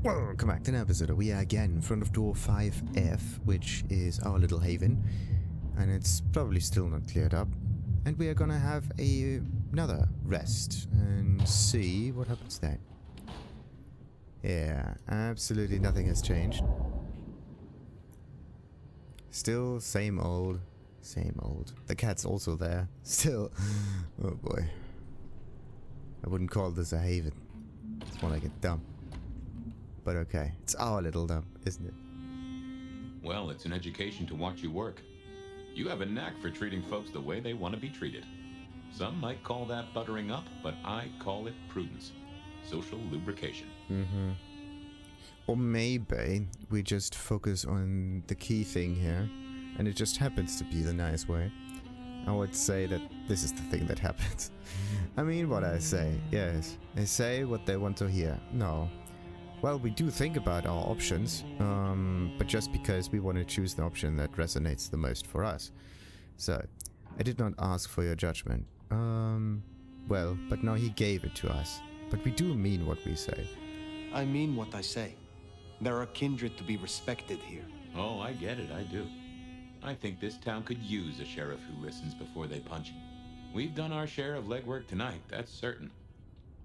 Welcome back to an episode. We are again in front of door 5F, which is our little haven, and it's probably still not cleared up. And we are gonna have another rest and see what happens then. Yeah, absolutely nothing has changed. Still same old, same old. The cat's also there. Still. Oh boy. I wouldn't call this a haven. It's more like a dump. But okay, it's our little dump, isn't it? Well, it's an education to watch you work. You have a knack for treating folks the way they want to be treated. Some might call that buttering up, but I call it prudence. Social lubrication. Mm-hmm. Or maybe we just focus on the key thing here, and it just happens to be the nice way. I would say that this is the thing that happens. I mean what I say, yes. They say what they want to hear. No. Well, we do think about our options, but just because we want to choose the option that resonates the most for us. So, I did not ask for your judgment. Well, but now he gave it to us. But we do mean what we say. I mean what I say. There are kindred to be respected here. Oh, I get it, I do. I think this town could use a sheriff who listens before they punch. We've done our share of legwork tonight, that's certain.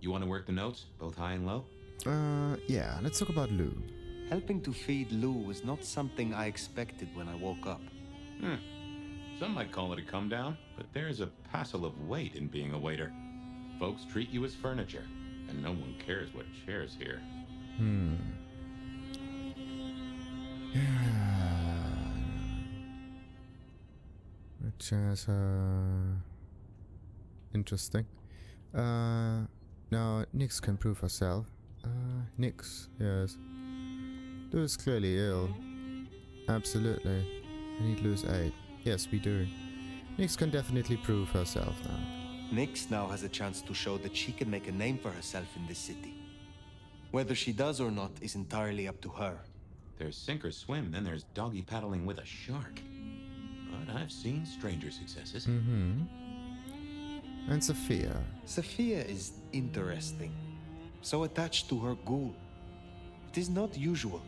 You want to work the notes, both high and low? Yeah, let's talk about Lou. Helping to feed Lou was not something I expected when I woke up. Some might call it a come down, but there's a passel of weight in being a waiter. Folks treat you as furniture, and no one cares what shares here. Which is, interesting. Now, Nyx can prove herself. Nyx, yes. Lou is clearly ill. Absolutely. I need Lou's aid. Yes, we do. Nyx can definitely prove herself now. Nyx now has a chance to show that she can make a name for herself in this city. Whether she does or not is entirely up to her. There's sink or swim, then there's doggy paddling with a shark. But I've seen stranger successes. And Sophia. Sophia is interesting. So attached to her ghoul. It is not usual.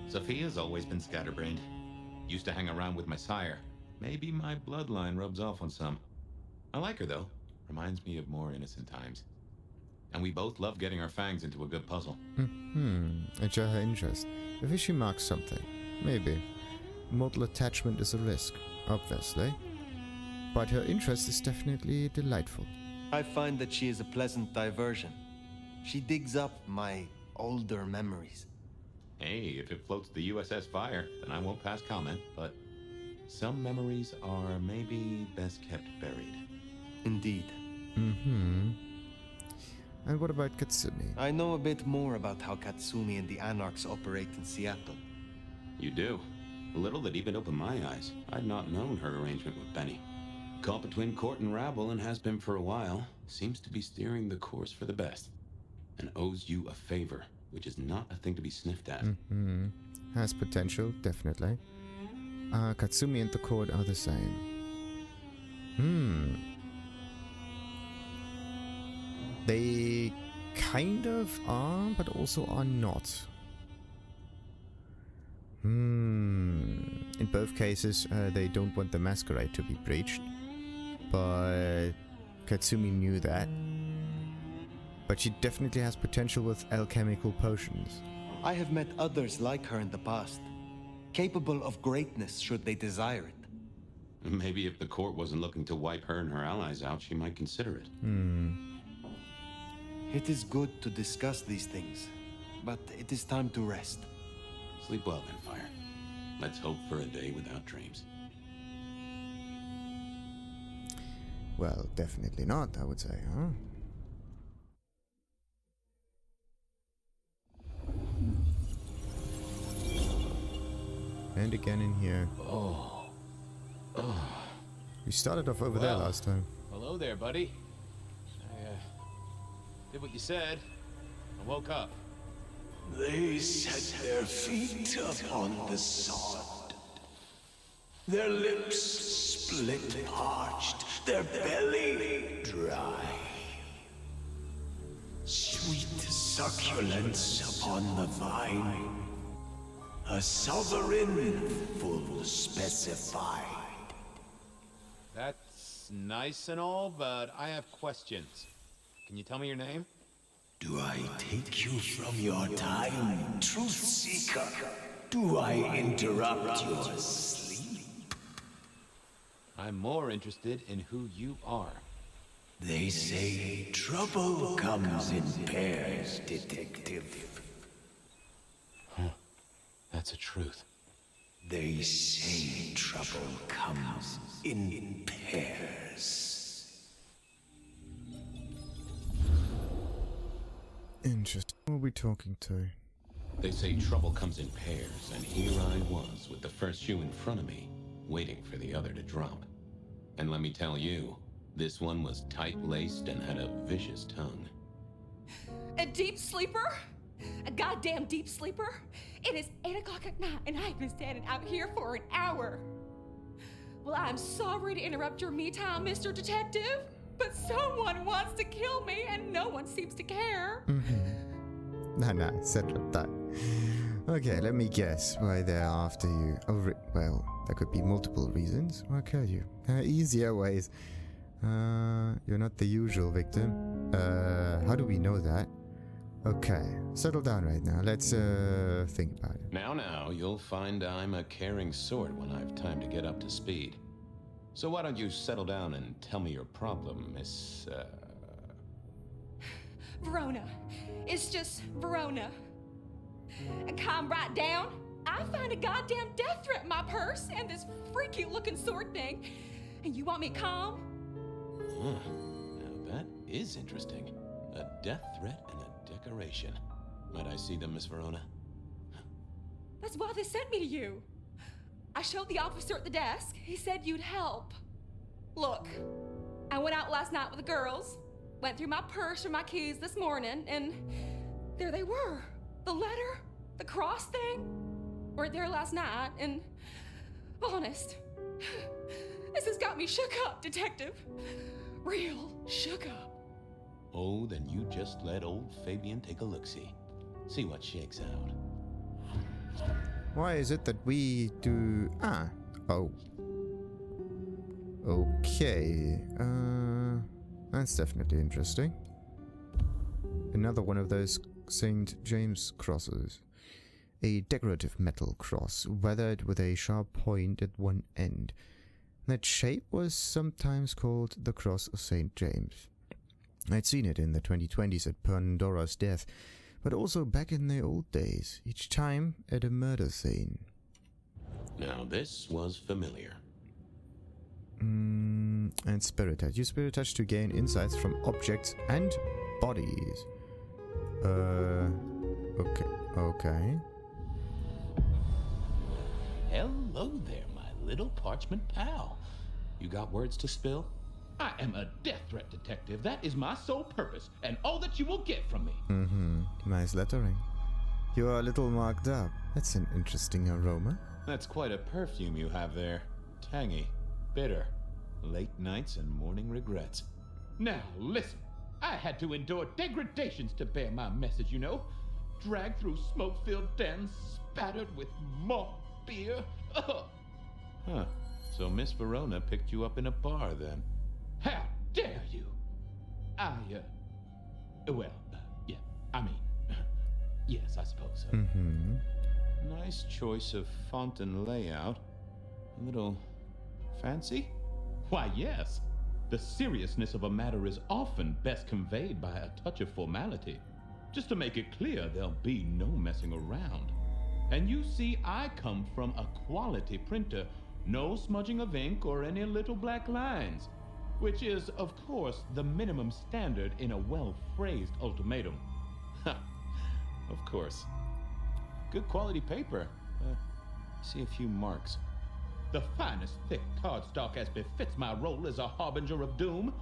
Sophia's always been scatterbrained. Used to hang around with my sire. Maybe my bloodline rubs off on some. I like her, though. Reminds me of more innocent times. And we both love getting our fangs into a good puzzle. And share her interest. If she marks something. Maybe. Mortal attachment is a risk, obviously. But her interest is definitely delightful. I find that she is a pleasant diversion. She digs up my older memories. Hey, if it floats the USS Fire, then I won't pass comment, but some memories are maybe best kept buried. Indeed. And what about Katsumi? I know a bit more about how Katsumi and the Anarchs operate in Seattle. You do? A little that even opened my eyes. I'd not known her arrangement with Benny. Caught between court and rabble and has been for a while. Seems to be steering the course for the best. And owes you a favor, which is not a thing to be sniffed at. Has potential, definitely. Katsumi and the court are the same. They kind of are, but also are not. In both cases, they don't want the masquerade to be breached. But Katsumi knew that. But she definitely has potential with alchemical potions. I have met others like her in the past. Capable of greatness should they desire it. Maybe if the court wasn't looking to wipe her and her allies out, she might consider it. It is good to discuss these things, but it is time to rest. Sleep well then, Fire. Let's hope for a day without dreams. Well, definitely not, I would say, huh? And again in here. We started off over there last time. Hello there, buddy. I did what you said. I woke up. They set their feet upon the sod. Their lips split parched, their belly dry. Sweet succulence upon the vine. A sovereign full specified. That's nice and all, but I have questions. Can you tell me your name? Do I take you from your time, truth seeker? Do I interrupt your sleep? I'm more interested in who you are. They say trouble comes in pairs, detective. Huh. That's a truth. They say trouble comes in pairs. Interesting. Who are we talking to? They say trouble comes in pairs, and here I was with the first shoe in front of me, waiting for the other to drop. And let me tell you, this one was tight-laced and had a vicious tongue. A deep sleeper? A goddamn deep sleeper? It is 8 o'clock at night and I've been standing out here for an hour. Well, I'm sorry to interrupt your me time, Mr. Detective, but someone wants to kill me and no one seems to care. No, settle that. Okay, let me guess why they're after you. Well, there could be multiple reasons. Why could you? Easier ways. You're not the usual victim. How do we know that? Okay, settle down right now. Let's, think about it. Now, you'll find I'm a caring sort when I've time to get up to speed. So why don't you settle down and tell me your problem, Miss, Verona. It's just Verona. And calm right down. I find a goddamn death threat in my purse and this freaky looking sword thing. And you want me calm? Huh. Now that is interesting. A death threat and a decoration. Might I see them, Miss Verona? That's why they sent me to you. I showed the officer at the desk. He said you'd help. Look, I went out last night with the girls, went through my purse for my keys this morning, and there they were. The letter, the cross thing, were there last night, and honest, this has got me shook up, Detective. Real shook up. Oh, then you just let old Fabien take a look-see. See what shakes out. Why is it that we do... Oh. Okay. That's definitely interesting. Another one of those St. James crosses. A decorative metal cross, weathered with a sharp point at one end. That shape was sometimes called the Cross of St. James. I'd seen it in the 2020s at Pandora's death, but also back in the old days, each time at a murder scene. Now this was familiar. And Spirit Touch. Use Spirit Touch to gain insights from objects and bodies. Okay. Hello there, my little parchment pal. You got words to spill? I am a death threat detective. That is my sole purpose, and all that you will get from me. Nice lettering. You're a little marked up. That's an interesting aroma. That's quite a perfume you have there. Tangy, bitter, late nights and morning regrets. Now, listen. I had to endure degradations to bear my message, you know. Dragged through smoke-filled dens, spattered with malt beer. Ugh. Huh. So Miss Verona picked you up in a bar, then? How dare you? Yes, I suppose so. Nice choice of font and layout. A little fancy? Why, yes. The seriousness of a matter is often best conveyed by a touch of formality. Just to make it clear, there'll be no messing around. And you see, I come from a quality printer. No smudging of ink or any little black lines. Which is, of course, the minimum standard in a well-phrased ultimatum. Ha! Of course. Good quality paper. See a few marks. The finest thick cardstock as befits my role as a harbinger of doom.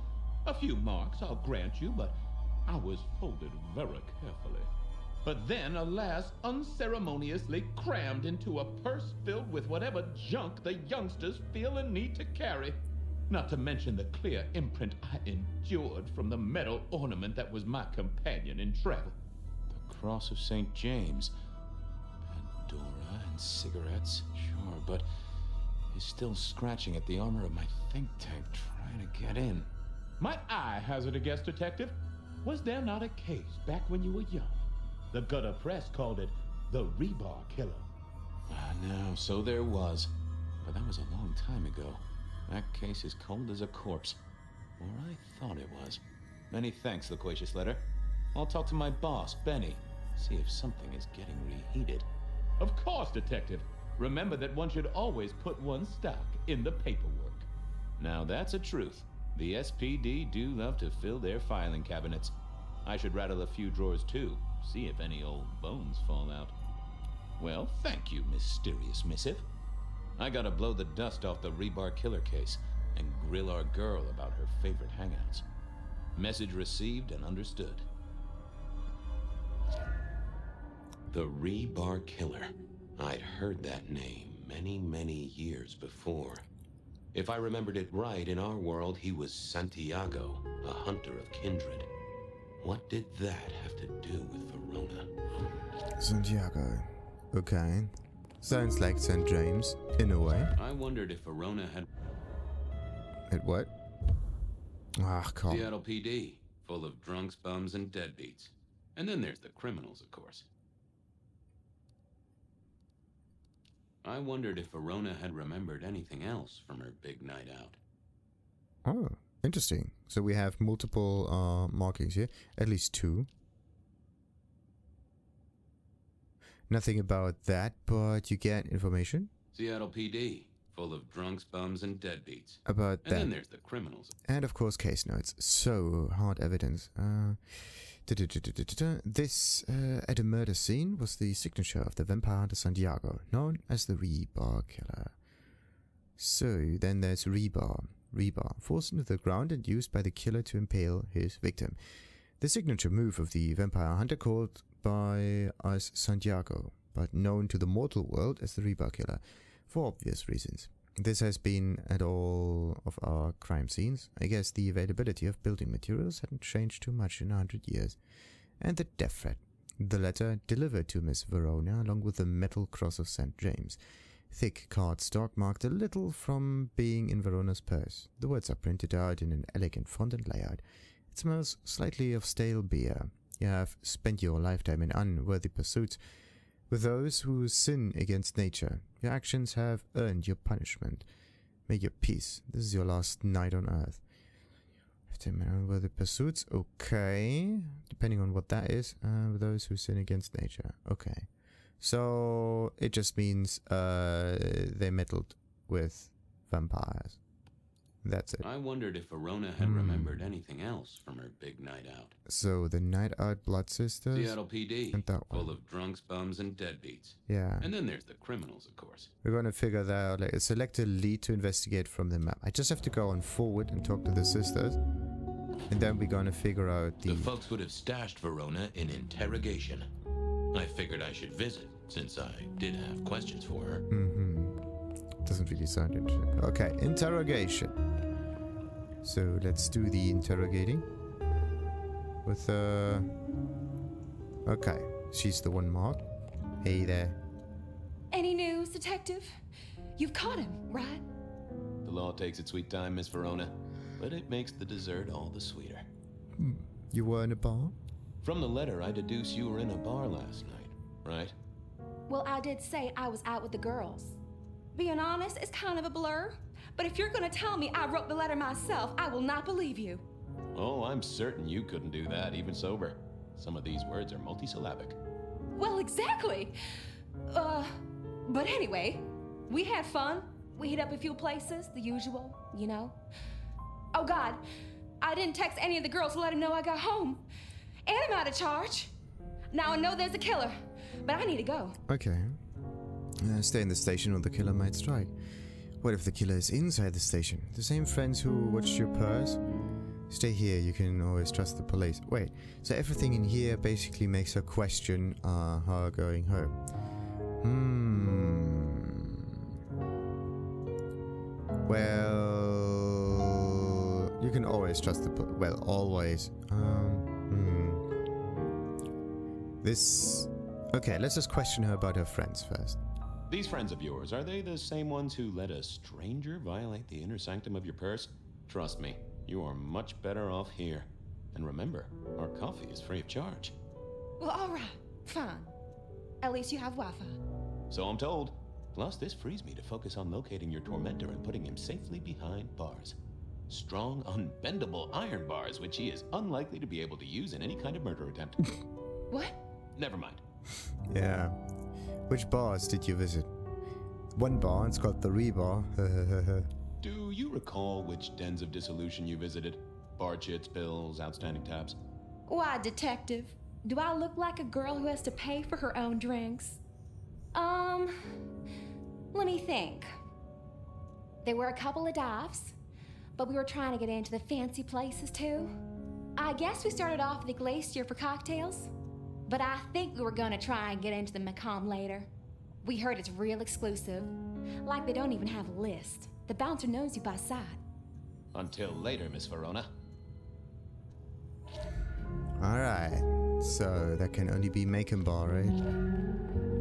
A few marks, I'll grant you, but I was folded very carefully. But then, alas, unceremoniously crammed into a purse filled with whatever junk the youngsters feel a need to carry. Not to mention the clear imprint I endured from the metal ornament that was my companion in travel. The Cross of St. James. Pandora and cigarettes, sure, but he's still scratching at the armor of my think tank, trying to get in. Might I hazard a guess, Detective? Was there not a case back when you were young? The gutter press called it the Rebar Killer. No, so there was. But that was a long time ago. That case is cold as a corpse. Or I thought it was. Many thanks, Loquacious Letter. I'll talk to my boss, Benny. See if something is getting reheated. Of course, Detective. Remember that one should always put one's stock in the paperwork. Now that's a truth. The SPD do love to fill their filing cabinets. I should rattle a few drawers too, see if any old bones fall out. Well, thank you, mysterious missive. I gotta blow the dust off the Rebar killer case and grill our girl about her favorite hangouts. Message received and understood. The Rebar Killer. I'd heard that name many years before. If I remembered it right, in our world, he was Santiago, a hunter of kindred. What did that have to do with Verona? Santiago. Okay. Sounds like St. James, in a way. I wondered if Verona had... At what? Ah, come. Seattle PD, full of drunks, bums, and deadbeats. And then there's the criminals, of course. I wondered if Verona had remembered anything else from her big night out. Oh, interesting. So we have multiple markings here, at least two. Nothing about that, but you get information. Seattle PD, full of drunks, bums, and deadbeats. About that. And then there's the criminals. And of course case notes. So, hard evidence. This, at a murder scene, was the signature of the Vampire de Santiago, known as the Rebar Killer. So, then there's Rebar. Rebar, forced into the ground and used by the killer to impale his victim. The signature move of the vampire hunter called by us Santiago, but known to the mortal world as the Rebar Killer, for obvious reasons. This has been at all of our crime scenes. I guess the availability of building materials hadn't changed too much in 100 years. And the death threat. The letter delivered to Miss Verona along with the metal cross of St. James. Thick cardstock marked a little from being in Verona's purse. The words are printed out in an elegant font and layout. It smells slightly of stale beer. You have spent your lifetime in unworthy pursuits with those who sin against nature. Your actions have earned your punishment. Make your peace. This is your last night on earth. Unworthy pursuits. Okay. Depending on what that is. With those who sin against nature. Okay. So it just means they meddled with vampires. That's it. I wondered if Verona had remembered anything else from her big night out. So the night out Blood Sisters. Seattle PD, and that one. full of drunks, bums, and deadbeats. Yeah. And then there's the criminals, of course. We're going to figure that out. Like, select a lead to investigate from the map. I just have to go on forward and talk to the sisters. And then we're going to figure out The folks would have stashed Verona in interrogation. I figured I should visit, since I did have questions for her. Doesn't really sound interesting. Okay, interrogation. So let's do the interrogating. With okay, she's the one marked. Hey there. Any news, Detective? You've caught him, right? The law takes its sweet time, Miss Verona, but it makes the dessert all the sweeter. You were in a bar? From the letter, I deduce you were in a bar last night, right? Well, I did say I was out with the girls. Being honest, it's kind of a blur. But if you're gonna tell me I wrote the letter myself, I will not believe you. Oh, I'm certain you couldn't do that, even sober. Some of these words are multisyllabic. Well, exactly. But anyway, we had fun. We hit up a few places, the usual, you know. Oh God, I didn't text any of the girls to let them know I got home. And I'm out of charge. Now I know there's a killer, but I need to go. Okay. Stay in the station or the killer might strike. What if the killer is inside the station? The same friends who watched your purse? Stay here, you can always trust the police. Wait, so everything in here basically makes her question her going home. Well, you can always trust the well, always. This... Okay, let's just question her about her friends first. These friends of yours, are they the same ones who let a stranger violate the inner sanctum of your purse? Trust me, you are much better off here. And remember, our coffee is free of charge. Well, alright, fine. At least you have Wi-Fi. So I'm told. Plus, this frees me to focus on locating your tormentor and putting him safely behind bars. Strong, unbendable iron bars, which he is unlikely to be able to use in any kind of murder attempt. What? Never mind. Yeah. Which bars did you visit? One bar, it's called the Rebar. Do you recall which dens of dissolution you visited? Bar chits, bills, outstanding tabs? Why, detective? Do I look like a girl who has to pay for her own drinks? Let me think. There were a couple of dives, but we were trying to get into the fancy places too. I guess we started off at the Glacier for cocktails, but I think we were gonna try and get into the Makom later. We heard it's real exclusive. Like they don't even have a list. The bouncer knows you by sight. Until later, Miss Verona. Alright, so that can only be Makom Bar, right?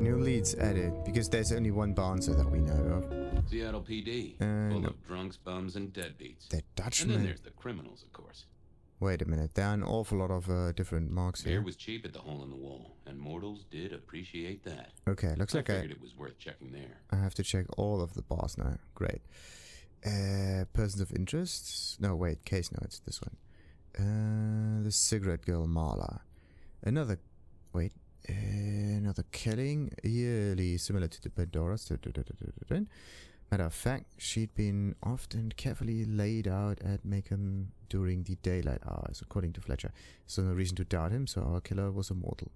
New leads added, because there's only one bouncer that we know of. Seattle PD, full of drunks, bums, and deadbeats. The Dutchman. And then there's the criminals, of course. Wait a minute, there are an awful lot of different marks Beer here. was cheap at the hole in the wall, and mortals did appreciate that. Okay, looks like I figured it was worth checking there. I have to check all of the bars now. Great. Persons of interest? No, wait, case notes, this one. The cigarette girl Marla. Another killing, yearly similar to the Pandora's. Matter of fact, she'd been often carefully laid out at Makom during the daylight hours, according to Fletcher. So no reason to doubt him, so our killer was a mortal.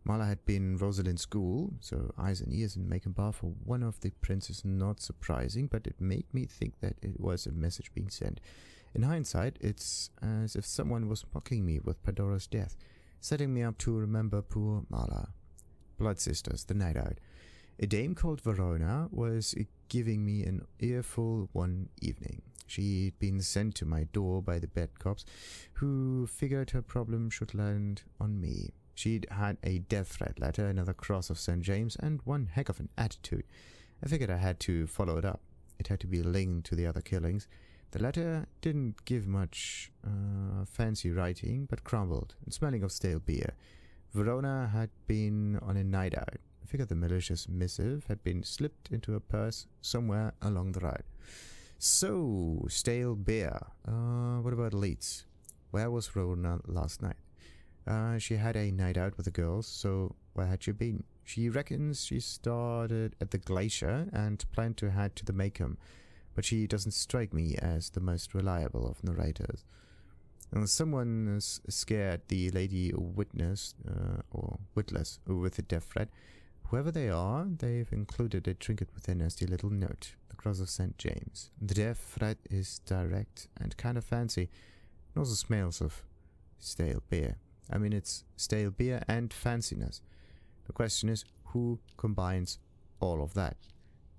Marla had been Rosalind's ghoul, so eyes and ears in Makom Bar for one of the princes. Not surprising, but it made me think that it was a message being sent. In hindsight, it's as if someone was mocking me with Pandora's death, setting me up to remember poor Marla. Blood Sisters, the night out. A dame called Verona was giving me an earful one evening. She'd been sent to my door by the bad cops, who figured her problem should land on me. She'd had a death threat letter, another cross of St. James, and one heck of an attitude. I figured I had to follow it up. It had to be linked to the other killings. The letter didn't give much fancy writing, but crumbled and smelling of stale beer. Verona had been on a night out. I figured the malicious missive had been slipped into her purse somewhere along the route. So, stale beer. What about leads? Where was Verona last night? She had a night out with the girls, so where had she been? She reckons she started at the Glacier and planned to head to the Makom, but she doesn't strike me as the most reliable of narrators. Someone is scared the lady witness, or witless, with a death threat. Whoever they are, they've included a trinket with a nasty little note, the cross of St. James. The death threat is direct and kind of fancy. It also smells of stale beer. I mean, it's stale beer and fanciness. The question is, who combines all of that?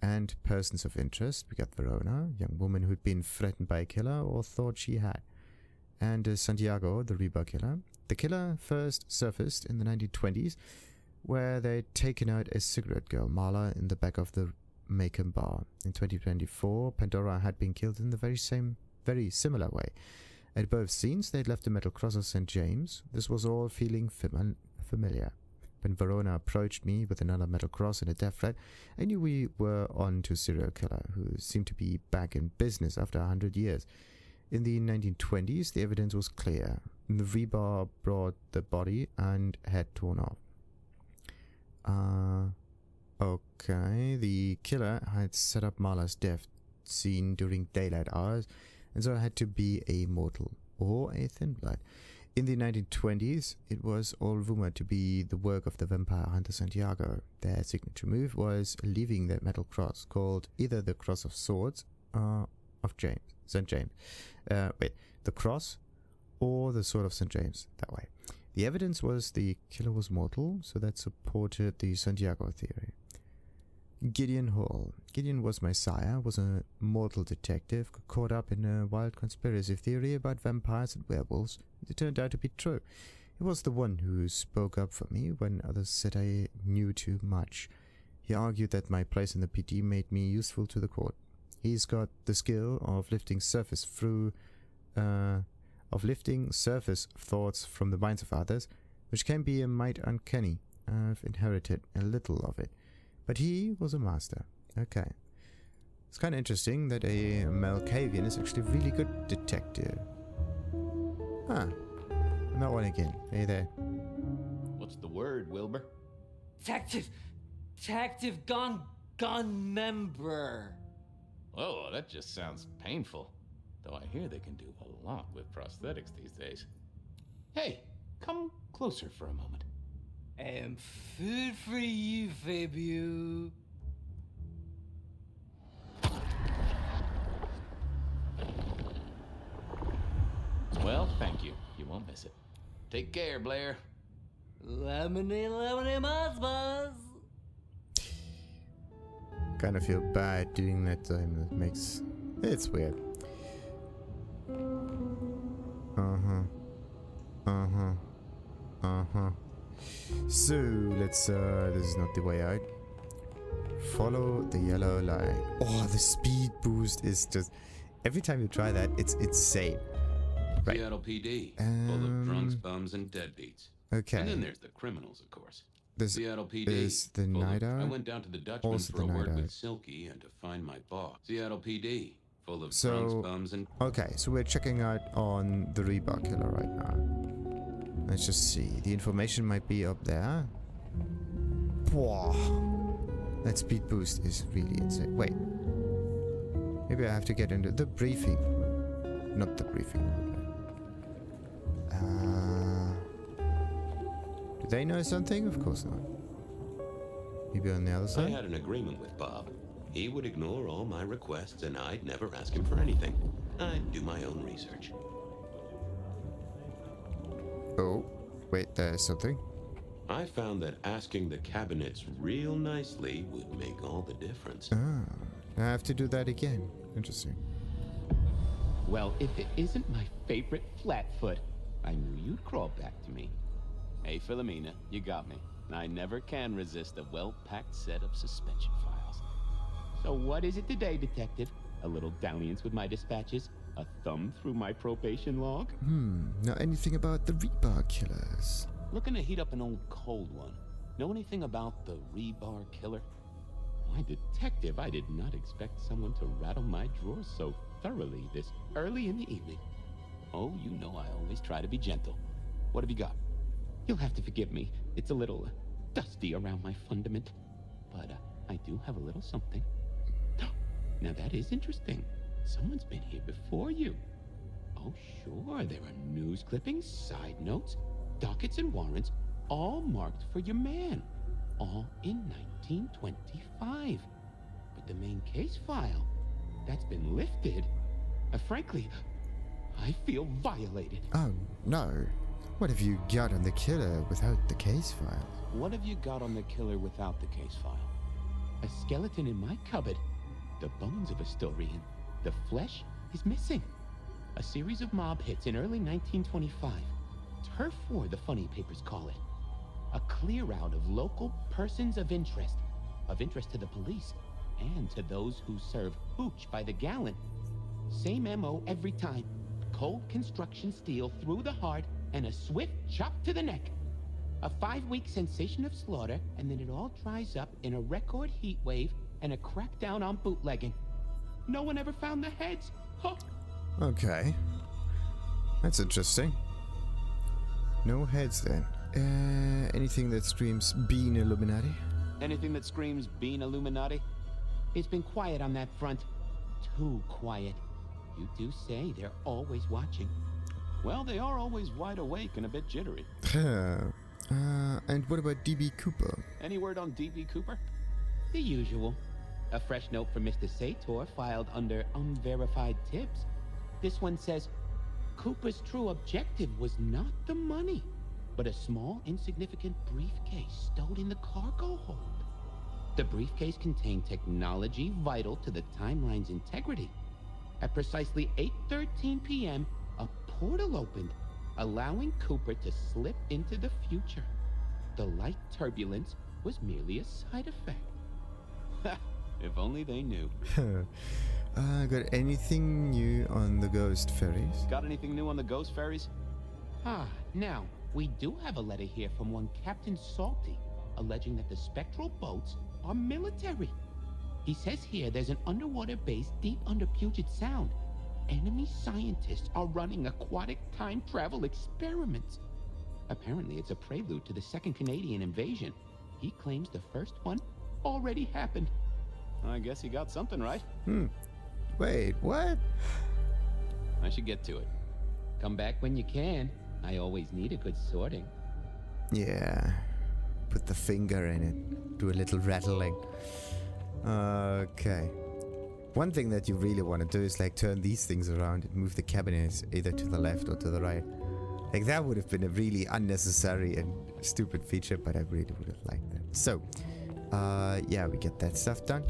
And persons of interest, we got Verona, young woman who'd been threatened by a killer or thought she had. And Santiago, the Rebar killer. The killer first surfaced in the 1920s, where they'd taken out a cigarette girl, Marla, in the back of the Makom Bar. In 2024, Pandora had been killed in the very similar way. At both scenes, they'd left a metal cross of St. James. This was all feeling familiar. When Verona approached me with another metal cross and a death threat, I knew we were on to a serial killer who seemed to be back in business after 100 years. In the 1920s, the evidence was clear. The Rebar brought the body and head torn off. Okay, the killer had set up Marla's death scene during daylight hours, and so it had to be a mortal or a thin blood. In the 1920s, it was all rumored to be the work of the vampire hunter Santiago. Their signature move was leaving that metal cross, called either the Cross of Swords of St. James. The cross or the Sword of St. James, that way. The evidence was the killer was mortal, so that supported the Santiago theory. Gideon Hall. Gideon was my sire, was a mortal detective caught up in a wild conspiracy theory about vampires and werewolves. It turned out to be true. He was the one who spoke up for me when others said I knew too much. He argued that my place in the PD made me useful to the court. He's got the skill of lifting surface thoughts from the minds of others, which can be a mite uncanny. I've inherited a little of it, but he was a master. Okay. It's kind of interesting that a Malkavian is actually a really good detective. Ah, not one again. Hey there. What's the word, Wilbur? Detective gun member. Oh, that just sounds painful. Though I hear they can do a lot with prosthetics these days. Hey, come closer for a moment. Food for you, Fabien. Well, thank you. You won't miss it. Take care, Blair. Lemony, buzz. Kind of feel bad doing that time. That makes... It's weird. So, let's, this is not the way out. Follow the yellow line. Oh, the speed boost is just... Every time you try that, it's insane. Right. Seattle PD, full of drunks, bums, and deadbeats. Okay. And then there's the criminals, of course. This Seattle PD is the full night of, out. I went down to the Dutchman Also for a the night word out. with Silky and to find my boss. Seattle PD, full of So- drunks, bums, and... Okay, so we're checking out on the Rebar killer right now. Let's just see. The information might be up there. Whoa. That speed boost is really insane. Wait. Maybe I have to get into the briefing room. Not the briefing room. Do they know something? Of course not. Maybe on the other I side? had an agreement with Bob. He would ignore all my requests and I'd never ask him for anything. I'd do my own research. Oh, wait, there's something. I found that asking the cabinets real nicely would make all the difference. Ah, I have to do that again. Interesting. Well, if it isn't my favorite Flatfoot, I knew you'd crawl back to me. Hey, Philomena, you got me. I never can resist a well-packed set of suspension files. So what is it today, Detective? A little dalliance with my dispatches? A thumb through my probation log? Now anything about the Rebar killers? Looking to heat up an old cold one. Know anything about the Rebar killer? Why, Detective, I did not expect someone to rattle my drawers so thoroughly this early in the evening. Oh, you know I always try to be gentle. What have you got? You'll have to forgive me. It's a little dusty around my fundament. But I do have a little something. Now that is interesting. Someone's been here before you. Oh, sure, there are news clippings, side notes, dockets and warrants, all marked for your man. All in 1925. But the main case file, that's been lifted. Frankly, I feel violated. Oh, no. What have you got on the killer without the case file? What have you got on the killer without the case file? A skeleton in my cupboard. The bones of a Storian. The flesh is missing. A series of mob hits in early 1925. Turf war, the funny papers call it. A clear out of local persons of interest to the police, and to those who serve hooch by the gallon. Same MO every time. Cold construction steel through the heart and a swift chop to the neck. A 5-week sensation of slaughter, and then it all dries up in a record heat wave and a crackdown on bootlegging. No one ever found the heads. Huh. Okay. That's interesting. No heads then. Anything that screams Bean Illuminati? Anything that screams Bean Illuminati? It's been quiet on that front. Too quiet. You do say they're always watching. Well, they are always wide awake and a bit jittery. And what about DB Cooper? Any word on DB Cooper? The usual. A fresh note from Mr. Sator filed under unverified tips. This one says, Cooper's true objective was not the money, but a small, insignificant briefcase stowed in the cargo hold. The briefcase contained technology vital to the timeline's integrity. At precisely 8:13 p.m., a portal opened, allowing Cooper to slip into the future. The light turbulence was merely a side effect. If only they knew. Got anything new on the ghost ferries? Got anything new on the ghost ferries? Now, we do have a letter here from one Captain Salty, alleging that the spectral boats are military. He says here there's an underwater base deep under Puget Sound. Enemy scientists are running aquatic time travel experiments. Apparently it's a prelude to the second Canadian invasion. He claims the first one already happened. I guess he got something right. Wait, what? I should get to it. Come back when you can. I always need a good sorting. Yeah. Put the finger in it. Do a little rattling. Okay. One thing that you really want to do is like turn these things around and move the cabinets either to the left or to the right. Like that would have been a really unnecessary and stupid feature, but I really would have liked that. So, yeah, we get that stuff done.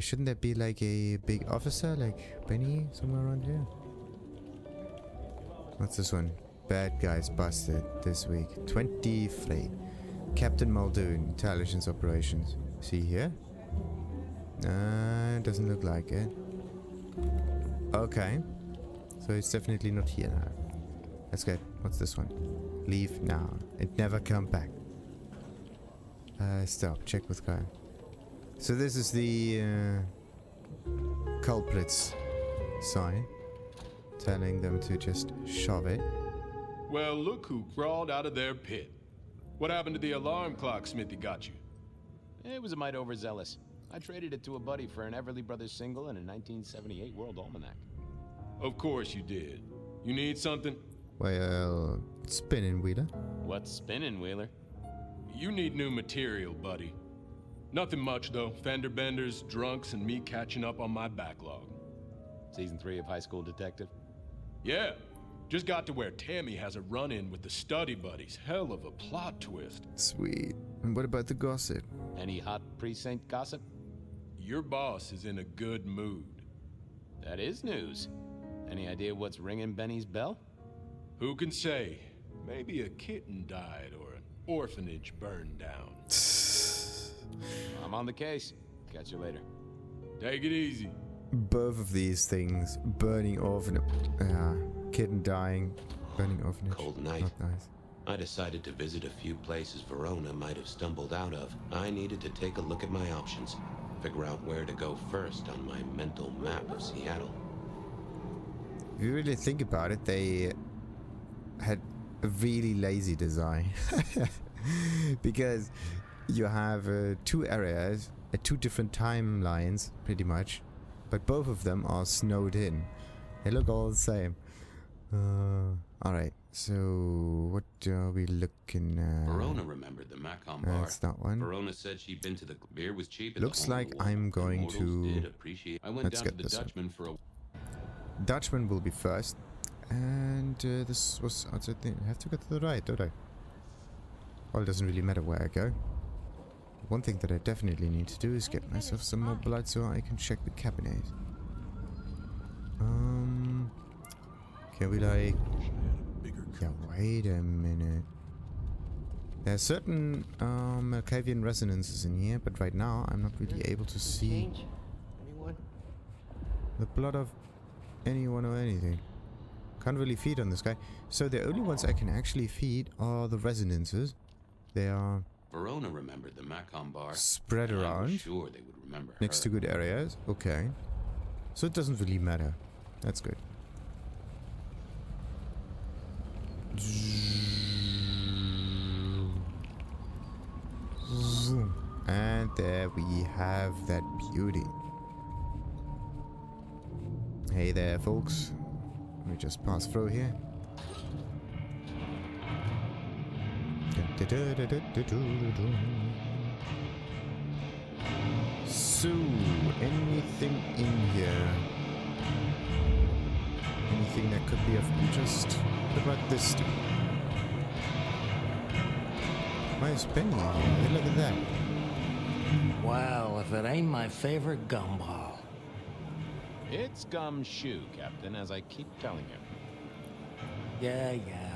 Shouldn't there be like a big officer like Benny somewhere around here? What's this one? Bad guys busted this week. 23. Captain Muldoon, Intelligence Operations. See here? Doesn't look like it. Okay. So it's definitely not here now. Let's get... What's this one? Leave now. And never come back. Stop. Check with Kyle. So this is the culprits sign. Telling them to just shove it. Well, look who crawled out of their pit. What happened to the alarm clock Smithy got you? It was a mite overzealous. I traded it to a buddy for an Everly Brothers single and a 1978 World Almanac. Of course you did. You need something? Well, spinning wheeler. What's spinning, Wheeler? You need new material, buddy. Nothing much, though. Fender benders, drunks, and me catching up on my backlog. Season 3 of High School Detective? Yeah. Just got to where Tammy has a run-in with the study buddies. Hell of a plot twist. Sweet. And what about the gossip? Any hot precinct gossip? Your boss is in a good mood. That is news. Any idea what's ringing Benny's bell? Who can say? Maybe a kitten died or an orphanage burned down. I'm on the case. Catch you later. Take it easy. Both of these things. Burning orphanage. Kitten dying. Burning orphanage. Cold night. Not nice. I decided to visit a few places Verona might have stumbled out of. I needed to take a look at my options. Figure out where to go first on my mental map of Seattle. If you really think about it, they had a really lazy design. Because you have two areas at two different timelines, pretty much. But both of them are snowed in. They look all the same. Alright, so what are we looking at? Verona remembered the Makom Bar. That's that one. Verona said she'd been to the beer was cheap. At Looks the like hole in the I'm wall. going Immortals to... did appreciate. I went Let's down to get the this one. Dutchman for a... Dutchman will be first. And this was... I have to go to the right, don't I? Well, it doesn't really matter where I go. One thing that I definitely need to do is get myself some more blood so I can check the cabinet. Can we like... Yeah, wait a minute. There are certain malkavian resonances in here, but right now I'm not really able to see the blood of anyone or anything. Can't really feed on this guy. So the only ones I can actually feed are the resonances. They are... Verona remembered the Makom Bar. Spread and I around. was sure they would remember Next to her. good areas. Okay. So it doesn't really matter. That's good. And there we have that beauty. Hey there, folks. Let me just pass through here. So, anything in here? Anything that could be of interest? What about this dude? Why is Benny here? Hey, look at that. Well, if it ain't my favorite gumball. It's gumshoe, Captain, as I keep telling you. Yeah,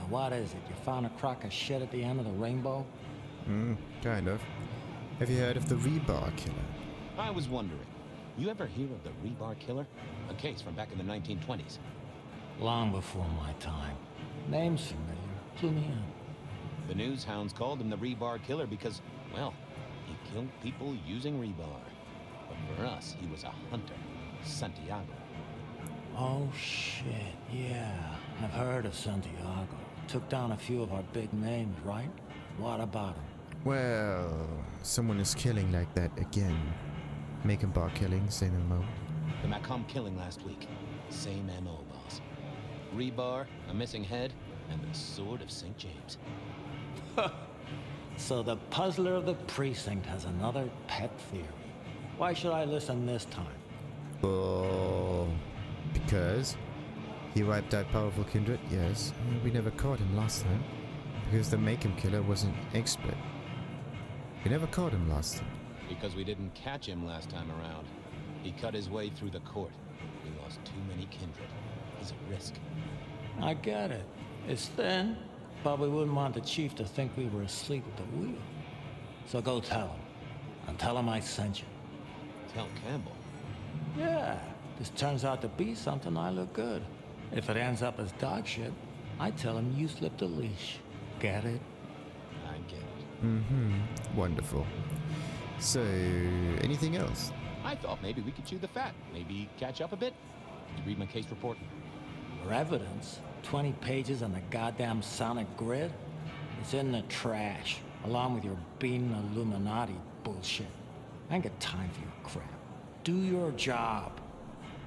what is it? You found a crock of shit at the end of the rainbow? Kind of. Have you heard of the Rebar killer? I was wondering, you ever hear of the Rebar killer? A case from back in the 1920s. Long before my time. Name's familiar. Clue me in. The news hounds called him the Rebar killer because, well, he killed people using rebar. But for us, he was a hunter. Santiago. Oh, shit, yeah. I've heard of Santiago. Took down a few of our big names, right? What about him? Well, someone is killing like that again. Makom Bar killing, same MO. The Makom killing last week. Same MO, boss. Rebar, a missing head, and the Sword of St. James. So the puzzler of the precinct has another pet theory. Why should I listen this time? Oh, because he wiped out powerful kindred, yes. We never caught him last time, because the Makom killer was an expert. We never caught him last time. Because we didn't catch him last time around. He cut his way through the court. We lost too many kindred. He's a risk. I get it. It's thin, but we wouldn't want the chief to think we were asleep at the wheel. So go tell him. And tell him I sent you. Tell Campbell. Yeah, this turns out to be something I look good. If it ends up as dog shit, I tell him you slipped a leash. Get it? I get it. Wonderful. So, anything else? I thought maybe we could chew the fat. Maybe catch up a bit. Did you read my case report? Your evidence? 20 pages on the goddamn sonic grid? It's in the trash, along with your bean Illuminati bullshit. I ain't got time for your crap. Do your job.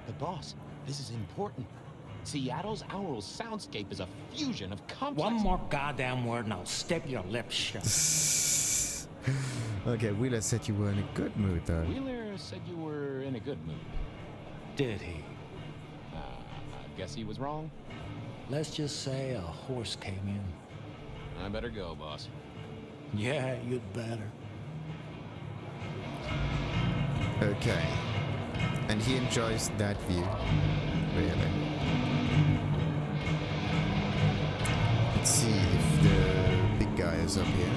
But boss, this is important. Seattle's aural soundscape is a fusion of complex... One more goddamn word and I'll step your lips shut. Okay, Wheeler said you were in a good mood, though. Wheeler said you were in a good mood. Did he? I guess he was wrong. Let's just say a horse came in. I better go, boss. Yeah, you'd better. Okay. And he enjoys that view. Really. Let's see if the big guy is up here.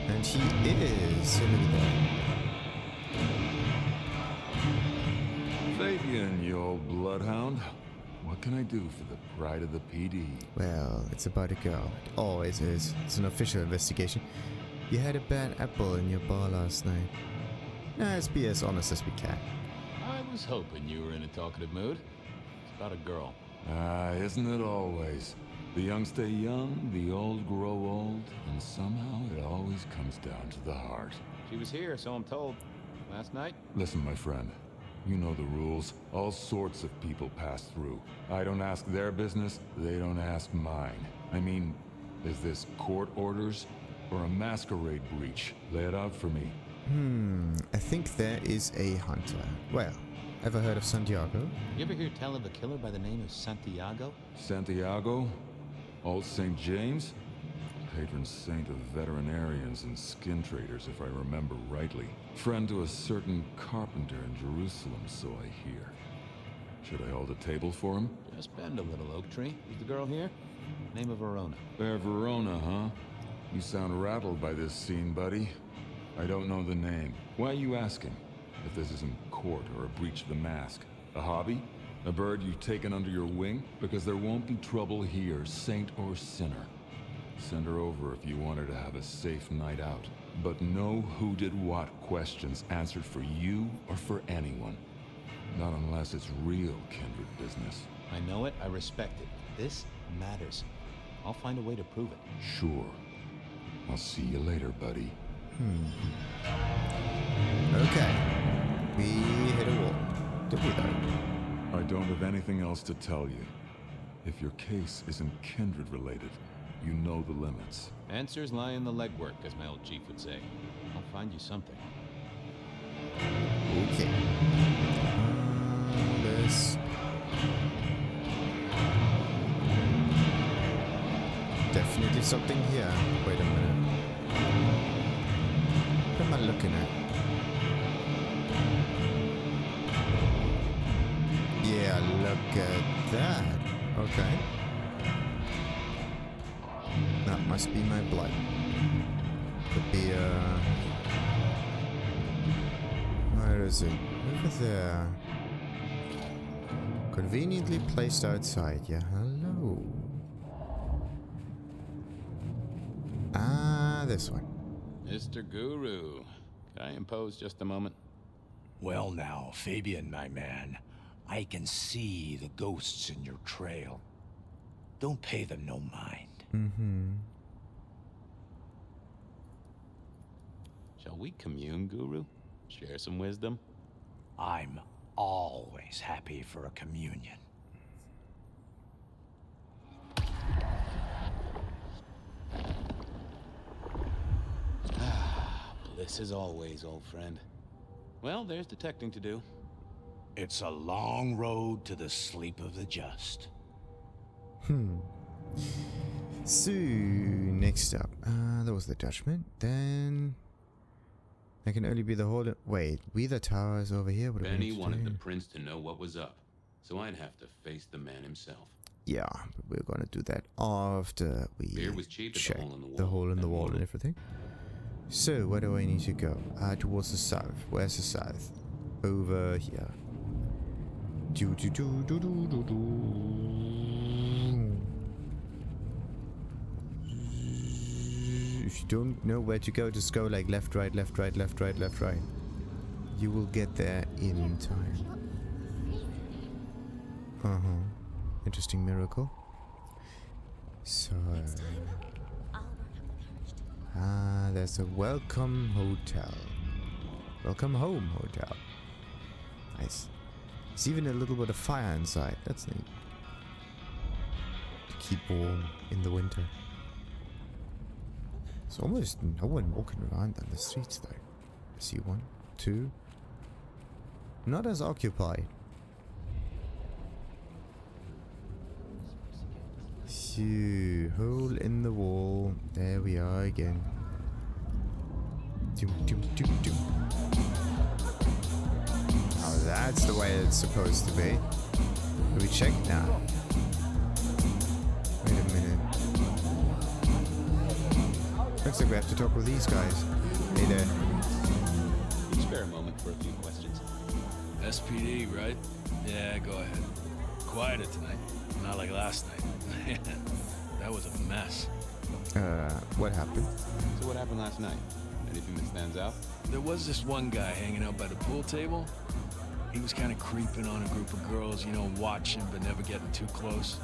And he is. Look at that. Fabien, you old bloodhound. What can I do for the pride of the PD? Well, it's about a girl. It always is. It's an official investigation. You had a bad apple in your bar last night. Nah, let's be as honest as we can. I was hoping you were in a talkative mood. It's about a girl. Isn't it always? The young stay young, the old grow old, and somehow it always comes down to the heart. She was here, so I'm told. Last night? Listen, my friend. You know the rules. All sorts of people pass through. I don't ask their business, they don't ask mine. I mean, is this court orders or a masquerade breach? Lay it out for me. I think there is a hunter. Well, ever heard of Santiago? You ever hear tell of a killer by the name of Santiago? Santiago? Old St. James? Patron saint of veterinarians and skin traders, if I remember rightly. Friend to a certain carpenter in Jerusalem, so I hear. Should I hold a table for him? Just bend a little, oak tree. Is the girl here? Name of Verona. Fair Verona, huh? You sound rattled by this scene, buddy. I don't know the name. Why are you asking? If this isn't court or a breach of the mask. A hobby? A bird you've taken under your wing? Because there won't be trouble here, saint or sinner. Send her over if you want her to have a safe night out. But no who did what questions answered for you or for anyone. Not unless it's real kindred business. I know it, I respect it. This matters. I'll find a way to prove it. Sure. I'll see you later, buddy. Okay. We hit a wall. Did we though? I don't have anything else to tell you. If your case isn't kindred related, you know the limits. Answers lie in the legwork, as my old chief would say. I'll find you something. Okay. There's definitely something here. Wait a minute. What am I looking at? Yeah, look at that. Okay. Must be my blood. Could be, where is it? Over there. Conveniently placed outside. Yeah, hello. Ah, this one. Mr. Guru, can I impose just a moment? Well now, Fabien, my man. I can see the ghosts in your trail. Don't pay them no mind. Mm-hmm. Shall we commune, Guru? Share some wisdom? I'm always happy for a communion. Bliss as always, old friend. Well, there's detecting to do. It's a long road to the sleep of the just. So, next up. That was the judgment. Then... There can only be the whole... Wait, we the tower is over here? What do we Benny need to wanted do? the prince to know what was up, so I'd have to face the man himself. Yeah, but we're gonna do that after we Beer was cheap at check the hole in the wall. And everything. So, where do I need to go? Towards the south. Where's the south? Over here. Do do do do do do do. If you don't know where to go, just go like left, right, left, right, left, right, left, right. You will get there in time. Interesting miracle. So... there's a welcome hotel. Welcome home hotel. Nice. There's even a little bit of fire inside. That's neat. To keep warm in the winter. There's almost no one walking around on the streets though. I see one, two. Not as occupied. So, hole in the wall. There we are again. Doom, doom, doom, doom. Oh, that's the way it's supposed to be. Do we check now? Wait a minute. Looks like we have to talk with these guys. Hey there. Can you spare a moment for a few questions? SPD, right? Yeah, go ahead. Quieter tonight. Not like last night. That was a mess. What happened? So what happened last night? Anything that stands out? There was this one guy hanging out by the pool table. He was kind of creeping on a group of girls, you know, watching but never getting too close.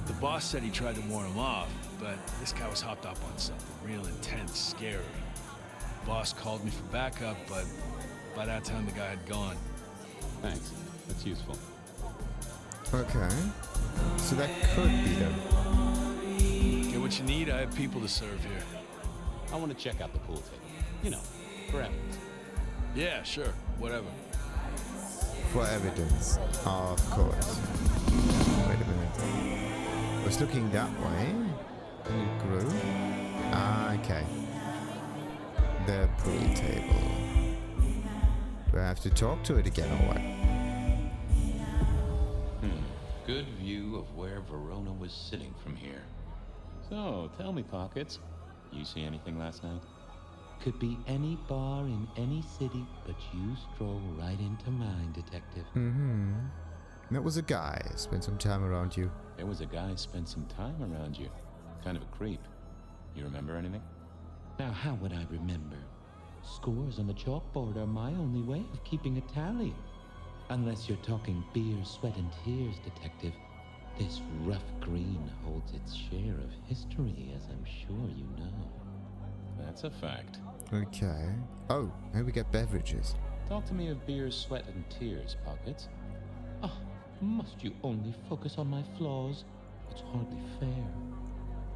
The boss said he tried to warn him off, but this guy was hopped up on something real intense, scary. Boss called me for backup, but by that time the guy had gone. Thanks. That's useful. Okay. So that could be them. Get what you need, I have people to serve here. I want to check out the pool table. You know, for evidence. Yeah, sure, whatever. For evidence, of course. Wait a minute. I was looking that way, and it grew. Okay. The pool table. Do I have to talk to it again or what? Good view of where Verona was sitting from here. So, tell me, Pockets, you see anything last night? Could be any bar in any city, but you stroll right into mine, Detective. Mm-hmm. That was a guy. Spent some time around you. There was a guy spent some time around you. Kind of a creep. You remember anything? Now, how would I remember? Scores on the chalkboard are my only way of keeping a tally. Unless you're talking beer, sweat, and tears, Detective. This rough green holds its share of history, as I'm sure you know. That's a fact. Okay. Oh, now we get beverages. Talk to me of beer, sweat, and tears, Pockets. Oh, must you only focus on my flaws? It's hardly fair.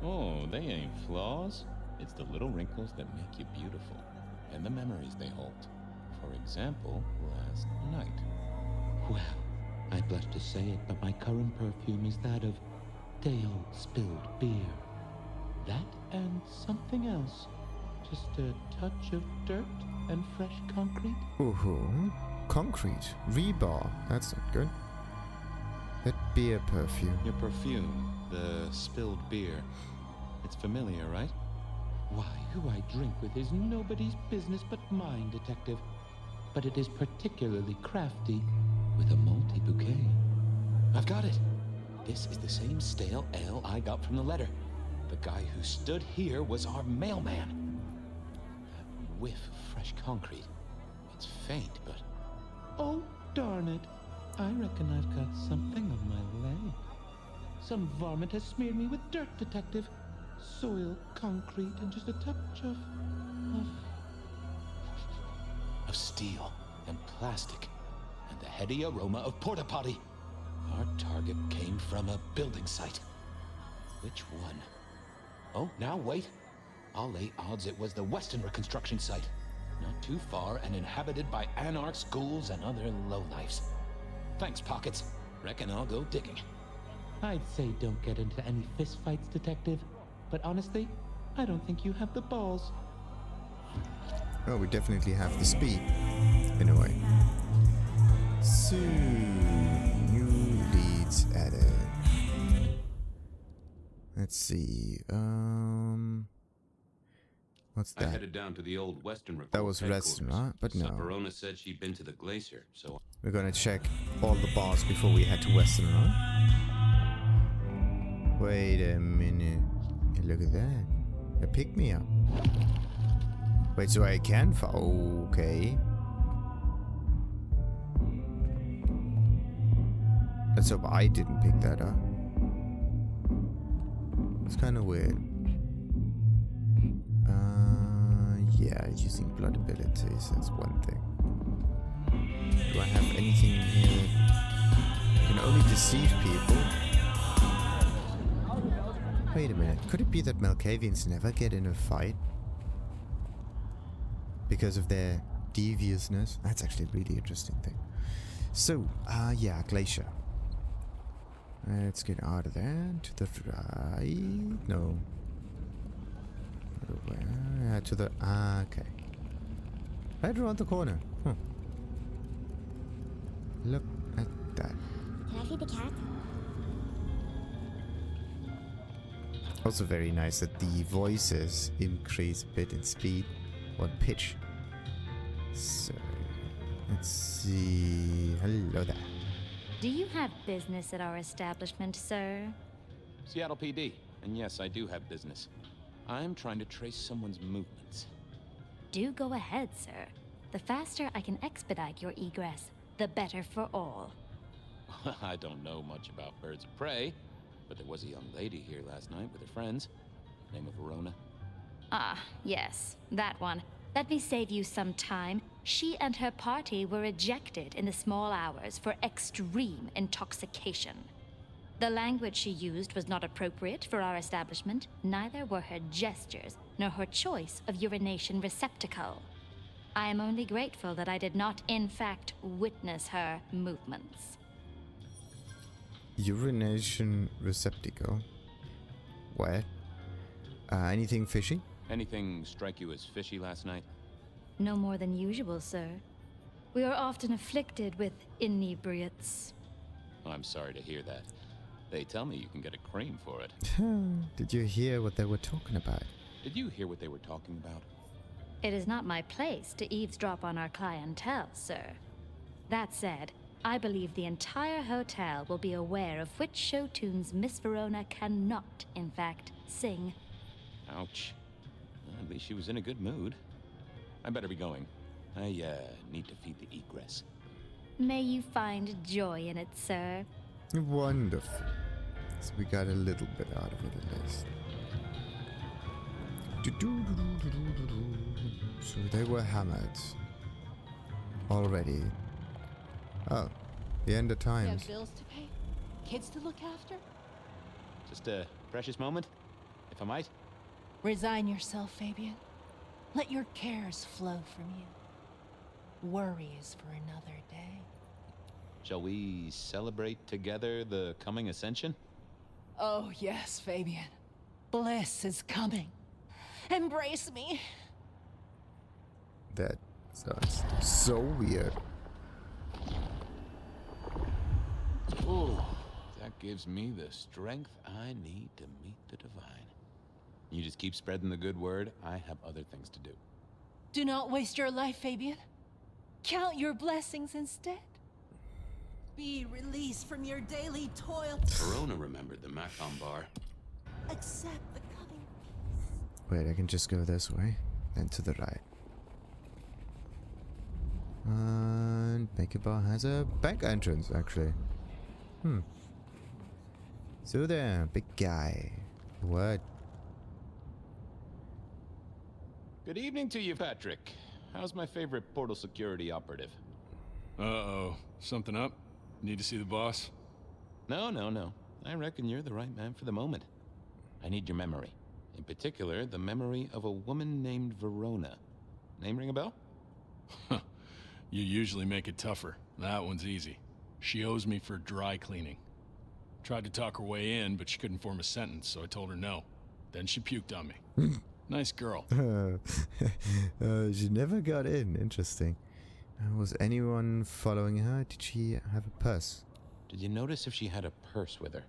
Oh, they ain't flaws. It's the little wrinkles that make you beautiful, and the memories they hold. For example, last night. Well, I blush to say it, but my current perfume is that of day-old spilled beer. That and something else. Just a touch of dirt and fresh concrete. Ooh, concrete. Rebar. That's not good. That beer perfume. Your perfume, the spilled beer. It's familiar, right? Why, who I drink with is nobody's business but mine, Detective. But it is particularly crafty, with a malty bouquet. I've got it. This is the same stale ale I got from the letter. The guy who stood here was our mailman. That whiff of fresh concrete. It's faint, but... Oh, darn it. I reckon I've got something on my leg. Some varmint has smeared me with dirt, Detective. Soil, concrete, and just a touch of steel and plastic, and the heady aroma of porta potty. Our target came from a building site. Which one? Oh, now wait. I'll lay odds it was the Westenra construction site. Not too far and inhabited by anarchs, ghouls, and other lowlifes. Thanks, Pockets. Reckon I'll go digging. I'd say don't get into any fistfights, Detective. But honestly, I don't think you have the balls. Well, we definitely have the speed, in a way. So, new leads added. Let's see, what's that? I headed down to the old Westenra. That was Westenra, but no. Verona said she'd been to the Glacier, so... We're gonna check all the bars before we head to Westenra. Wait a minute. Hey, look at that. They picked me up. Wait, so I can okay. Let's hope I didn't pick that up. It's kind of weird. Yeah, using blood abilities, that's one thing. Do I have anything in here? I can only deceive people. Wait a minute, could it be that malkavians never get in a fight? Because of their deviousness? That's actually a really interesting thing. So, yeah, Glacier. Let's get out of there. To the right? No. Where? To the... okay. Right around the corner. Huh. Look at that. Can I feed the cat? Also very nice that the voices increase a bit in speed or pitch. So, let's see. Hello there. Do you have business at our establishment, sir? Seattle PD. And yes, I do have business. I'm trying to trace someone's movements. Do go ahead, sir. The faster I can expedite your egress, the better for all. I don't know much about birds of prey, but there was a young lady here last night with her friends. Name of Verona. Ah, yes, that one. Let me save you some time. She and her party were ejected in the small hours for extreme intoxication. The language she used was not appropriate for our establishment, neither were her gestures, nor her choice of urination receptacle. I am only grateful that I did not, in fact, witness her movements. Urination receptacle? What? Anything fishy? Anything strike you as fishy last night? No more than usual, sir. We are often afflicted with inebriates. I'm sorry to hear that. They tell me you can get a cream for it. Did you hear what they were talking about? Did you hear what they were talking about? It is not my place to eavesdrop on our clientele, sir. That said, I believe the entire hotel will be aware of which show tunes Miss Verona cannot, in fact, sing. Ouch. Well, at least she was in a good mood. I better be going. I, need to feed the egress. May you find joy in it, sir. Wonderful. So we got a little bit out of it at least. So they were hammered. Already. Oh, the end of You times. have bills to pay? Kids to look after? Just a precious moment, if I might. Resign yourself, Fabien. Let your cares flow from you. Worry is for another day. Shall we celebrate together the coming ascension? Oh, yes, Fabien. Bliss is coming. Embrace me. That sounds so weird. Ooh, that gives me the strength I need to meet the divine. You just keep spreading the good word. I have other things to do. Do not waste your life, Fabien. Count your blessings instead. Be released from your daily toil. Verona remembered the Makom Bar. Accept the coming peace. Wait, I can just go this way, then to the right. And Makom Bar has a back entrance, actually. So there, big guy. What? Good evening to you, Patrick. How's my favorite portal security operative? Uh-oh. Something up? Need to see the boss? No. I reckon you're the right man for the moment. I need your memory. In particular, the memory of a woman named Verona. Name ring a bell? You usually make it tougher. That one's easy. She owes me for dry cleaning. Tried to talk her way in, but she couldn't form a sentence, so I told her no. Then she puked on me. Nice girl. She never got in. Interesting. Was anyone following her? Did she have a purse? Did you notice if she had a purse with her?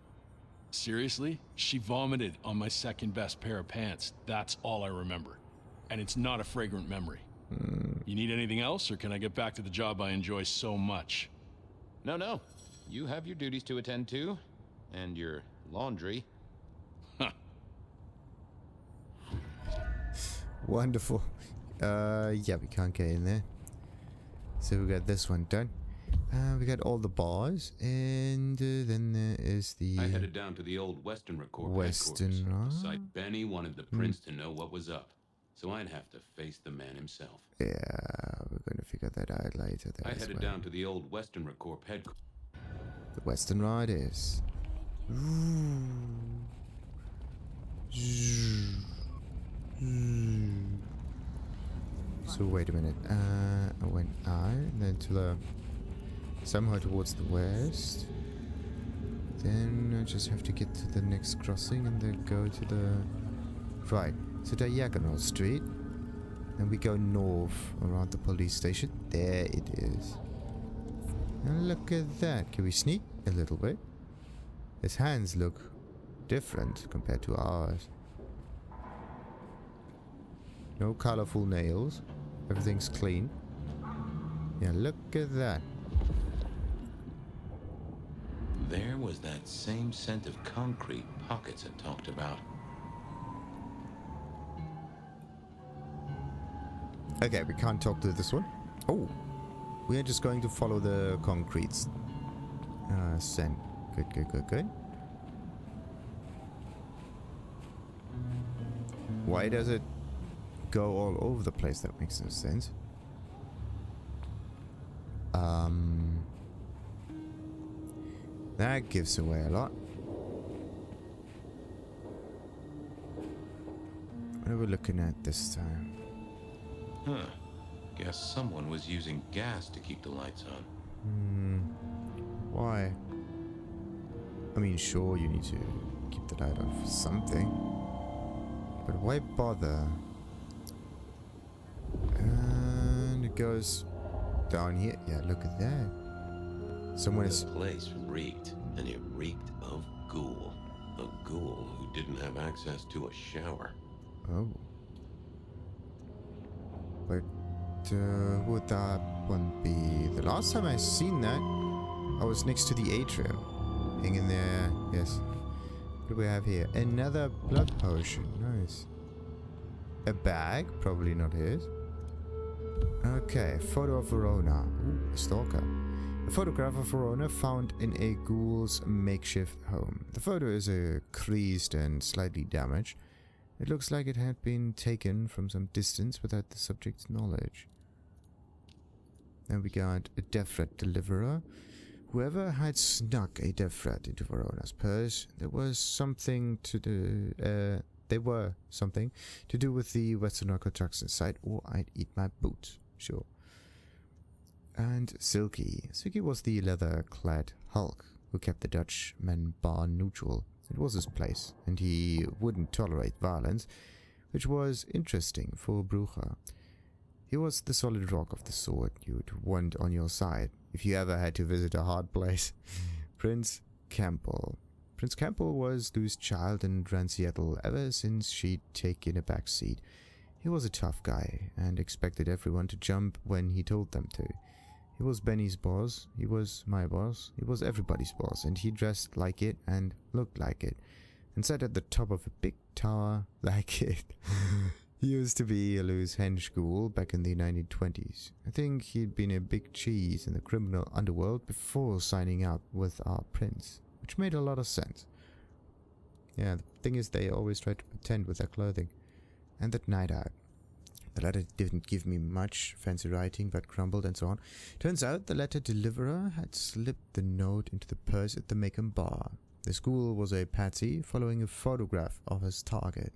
Seriously? She vomited on my second best pair of pants. That's all I remember. And it's not a fragrant memory. You need anything else, or can I get back to the job I enjoy so much? No. You have your duties to attend to, and your laundry. Wonderful. Yeah, we can't get in there. So we got this one done. We got all the bars, and then there is the... I headed down to the old Westenra Corps Westenra? Sight Benny wanted the prince to know what was up, so I'd have to face the man himself. Yeah, we're gonna figure that out later. I headed down to the old Westenra Corps headquarters. The Westenra it is. So wait a minute. I went out, and then to the somehow towards the west. Then I just have to get to the next crossing and then go to the right. So diagonal street. Then we go north around the police station. There it is. And look at that. Can we sneak a little bit? His hands look different compared to ours. No colorful nails. Everything's clean. Yeah, look at that. There was that same scent of concrete Pockets had talked about. Okay, we can't talk to this one. Oh, we are just going to follow the concrete scent. Good. Why does it go all over the place? That makes no sense. That gives away a lot. What are we looking at this time? Huh. Guess someone was using gas to keep the lights on. Why? I mean, sure, you need to keep the light on for something. But why bother? And it goes down here. Yeah, look at that. Someone is... The place reeked, and it reeked of ghoul. A ghoul who didn't have access to a shower. Oh. But would that one be? The last time I seen that, I was next to the atrium. Hanging there, yes. What do we have here? Another blood potion. Nice. A bag? Probably not his. Okay, photo of Verona. Ooh, a stalker. A photograph of Verona found in a ghoul's makeshift home. The photo is creased and slightly damaged. It looks like it had been taken from some distance without the subject's knowledge. Then we got a death threat deliverer. Whoever had snuck a death threat into Verona's purse, there was something to do. They were something to do with the Westenra construction site, or I'd eat my boots. Sure. And Silky. Silky was the leather-clad Hulk who kept the Dutchman bar neutral. It was his place, and he wouldn't tolerate violence, which was interesting for Bruja. He was the solid rock of the sword you'd want on your side if you ever had to visit a hard place. Prince Campbell. Prince Campbell was Lou's child and ran Seattle ever since she'd taken a back seat. He was a tough guy and expected everyone to jump when he told them to. He was Benny's boss, he was my boss, he was everybody's boss, and he dressed like it and looked like it, and sat at the top of a big tower like it. He used to be a loose hench ghoul back in the 1920s. I think he'd been a big cheese in the criminal underworld before signing up with our prince, which made a lot of sense. Yeah, the thing is, they always try to pretend with their clothing. And that night out. The letter didn't give me much fancy writing, but crumbled and so on. Turns out the letter deliverer had slipped the note into the purse at the Makom Bar. The school was a patsy, following a photograph of his target.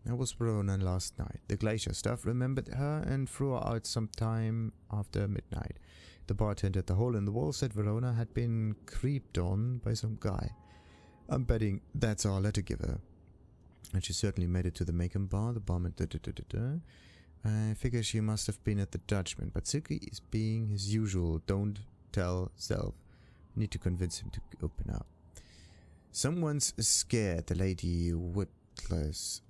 That was Verona last night. The Glacier staff remembered her and threw her out sometime after midnight. The bartender at the hole in the wall said Verona had been creeped on by some guy. I'm betting that's our letter giver. And she certainly made it to the Makom Bar. The barman I figure she must have been at the judgment, but Silky is being his usual don't tell self. Need to convince him to open up. Someone's scared the lady Witless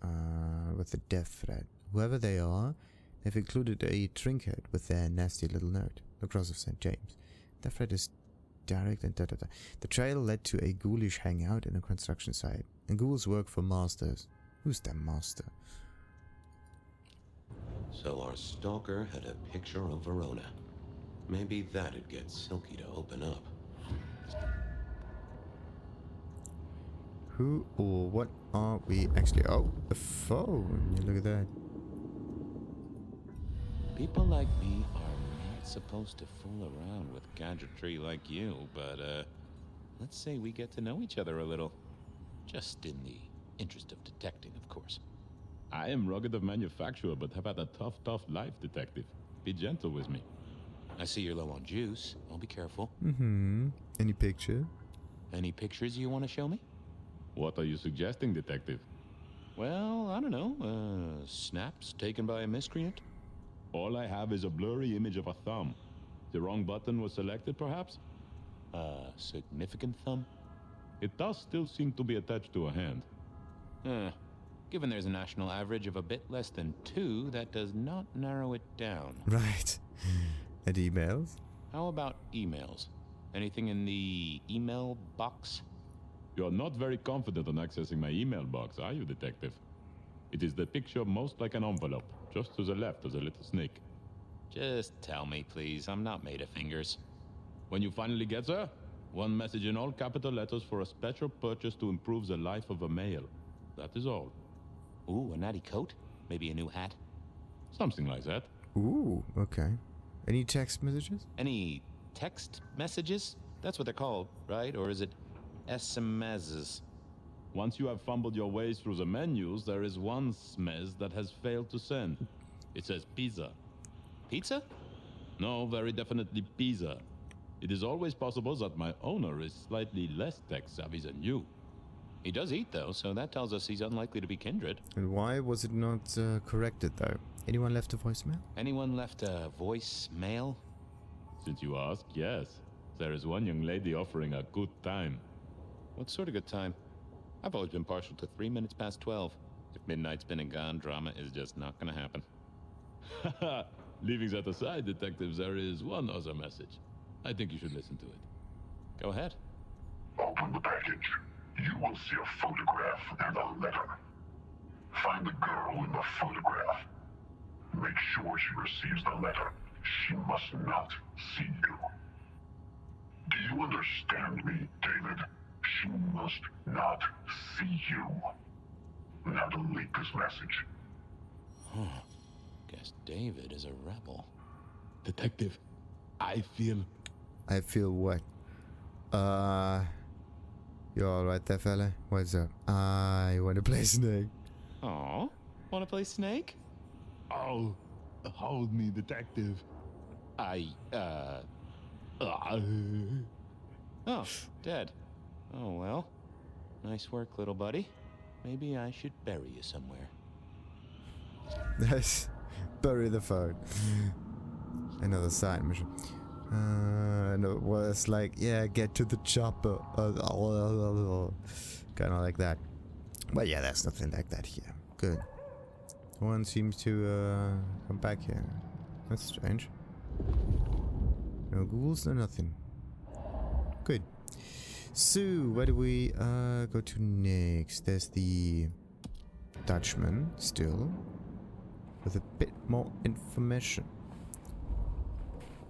with the death threat. Whoever they are, they've included a trinket with their nasty little note. The Cross of St. James. The threat is direct and The trail led to a ghoulish hangout in a construction site. And ghouls work for masters. Who's their master? So our stalker had a picture of Verona. Maybe that'd get Silky to open up. Who or what are we actually? Oh, a phone. Look at that. People like me are not supposed to fool around with gadgetry like you, but let's say we get to know each other a little. Just in the interest of detecting, of course. I am rugged of manufacture, but have had a tough life, detective. Be gentle with me. I see you're low on juice. I'll be careful. Any picture? Any pictures you want to show me? What are you suggesting, detective? Well, I don't know. Snaps taken by a miscreant? All I have is a blurry image of a thumb. The wrong button was selected, perhaps? Significant thumb? It does still seem to be attached to a hand. Given there's a national average of a bit less than 2, that does not narrow it down. Right. And emails? How about emails? Anything in the email box? You're not very confident on accessing my email box, are you, detective? It is the picture most like an envelope. Just to the left is a little snake. Just tell me, please. I'm not made of fingers. When you finally get there, one message in all capital letters for a special purchase to improve the life of a male. That is all. Ooh, a natty coat? Maybe a new hat? Something like that. Ooh, okay. Any text messages? Any text messages? That's what they're called, right? Or is it SMSs? Once you have fumbled your way through the menus, there is one smez that has failed to send. It says pizza. Pizza? No, very definitely pizza. It is always possible that my owner is slightly less tech-savvy than you. He does eat, though, so that tells us he's unlikely to be kindred. And why was it not corrected, though? Anyone left a voicemail? Anyone left a voicemail? Since you ask, yes. There is one young lady offering a good time. What sort of good time? I've always been partial to 3 minutes past 12. If midnight's been and gone, drama is just not gonna happen. Haha, leaving that aside, detectives, there is one other message. I think you should listen to it. Go ahead. Open the package. You will see a photograph and a letter. Find the girl in the photograph. Make sure she receives the letter. She must not see you. Do you understand me, David? She must not see you. Now delete this message. Guess David is a rebel. Detective, I feel what? You alright there, fella? What's up? I want to play Snake. Aw, wanna play Snake? Oh, hold me, detective. Oh, dead. Oh, well. Nice work, little buddy. Maybe I should bury you somewhere. Nice. Bury the phone. Another side mission. And it was like, yeah, get to the chopper. Kind of like that. But yeah, there's nothing like that here. Good. No one seems to come back here. That's strange. No ghouls, no nothing. Good. So, where do we go to next? There's the Dutchman still, with a bit more information.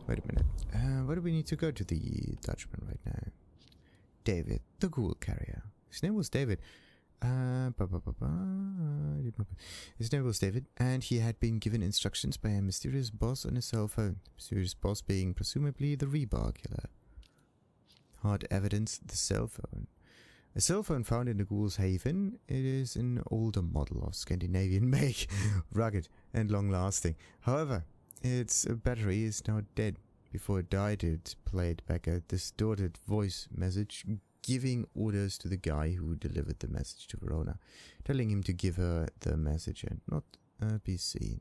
Wait a minute. Where do we need to go to the Dutchman right now? David, the ghoul carrier. His name was David. His name was David, and he had been given instructions by a mysterious boss on his cell phone. Mysterious boss being presumably the Rebar killer. Hard evidence, the cell phone. A cell phone found in the Ghoul's Haven. It is an older model of Scandinavian make, rugged and long-lasting. However, its battery is now dead. Before it died, it played back a distorted voice message, giving orders to the guy who delivered the message to Verona, telling him to give her the message and not be seen.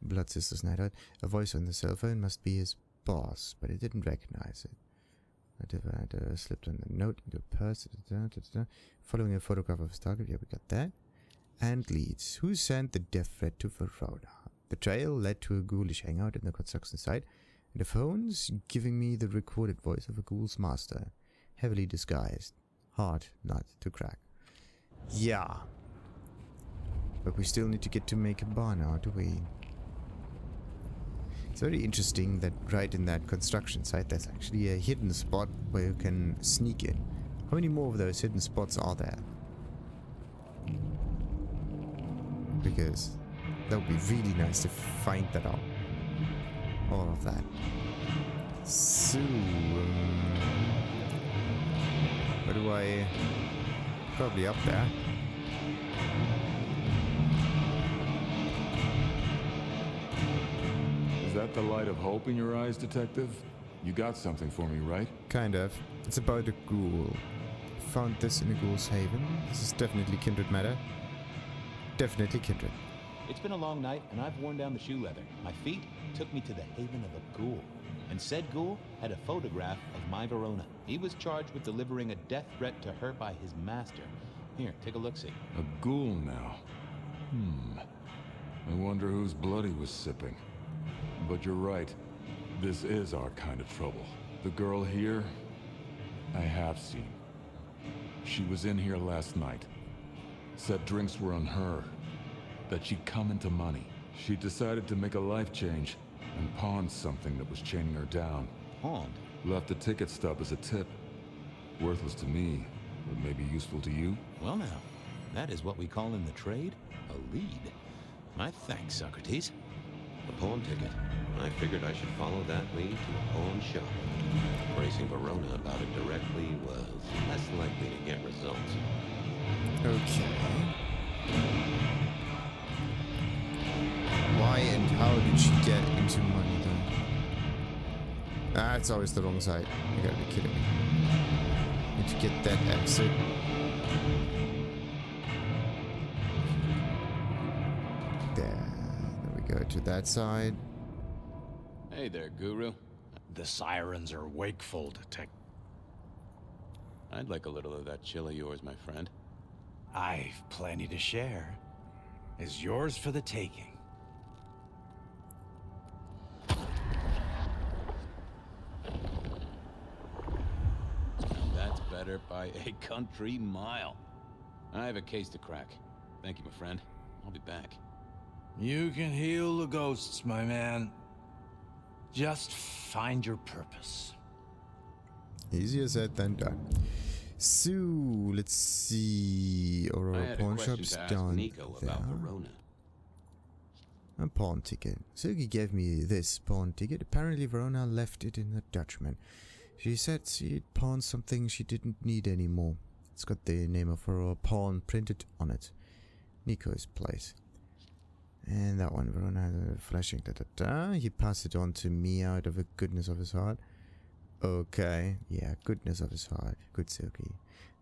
Blood Sister's Night Out. A voice on the cell phone must be his boss, but it didn't recognize it. I had slipped on the note into a purse. Following a photograph of his target. Yeah, we got that. And leads. Who sent the death threat to Verona? The trail led to a ghoulish hangout in the construction site, and the phone's giving me the recorded voice of a ghoul's master. Heavily disguised. Hard nut to crack. Yeah. But we still need to get to Makom Bar now, do we? It's very interesting that right in that construction site there's actually a hidden spot where you can sneak in. How many more of those hidden spots are there? Because that would be really nice to find that out. All of that. So, where do I... Probably up there. Is that the light of hope in your eyes, Detective? You got something for me, right? Kind of. It's about a ghoul. Found this in a ghoul's haven. This is definitely kindred matter. Definitely kindred. It's been a long night, and I've worn down the shoe leather. My feet took me to the haven of a ghoul. And said ghoul had a photograph of my Verona. He was charged with delivering a death threat to her by his master. Here, take a look-see. A ghoul now. I wonder whose blood he was sipping. But you're right. This is our kind of trouble. The girl here, I have seen. She was in here last night. Said drinks were on her. That she'd come into money. She decided to make a life change and pawned something that was chaining her down. Pawned? Left a ticket stub as a tip. Worthless to me, but maybe useful to you? Well now, that is what we call in the trade a lead. My thanks, Socrates. The pawn ticket. I figured I should follow that lead to a pawn shop. Bracing Verona about it directly was less likely to get results. Okay. Why and how did she get into money then? Ah, it's always the wrong side. You gotta be kidding me. Need to get that exit. There we go to that side. Hey there, Guru. The sirens are wakeful, Detective. I'd like a little of that chill of yours, my friend. I've plenty to share. Is yours for the taking. That's better by a country mile. I have a case to crack. Thank you, my friend. I'll be back. You can heal the ghosts, my man. Just find your purpose. Easier said than done. So, let's see. Aurora pawn shop's down Niko there. about Verona. A pawn ticket. Silky gave me this pawn ticket. Apparently Verona left it in the Dutchman. She said she'd pawned something she didn't need anymore. It's got the name of her pawn printed on it. Niko's place. And that one, Verona, flashing da-da-da. He passed it on to me out of the goodness of his heart. Okay, yeah, goodness of his heart. Good Silky.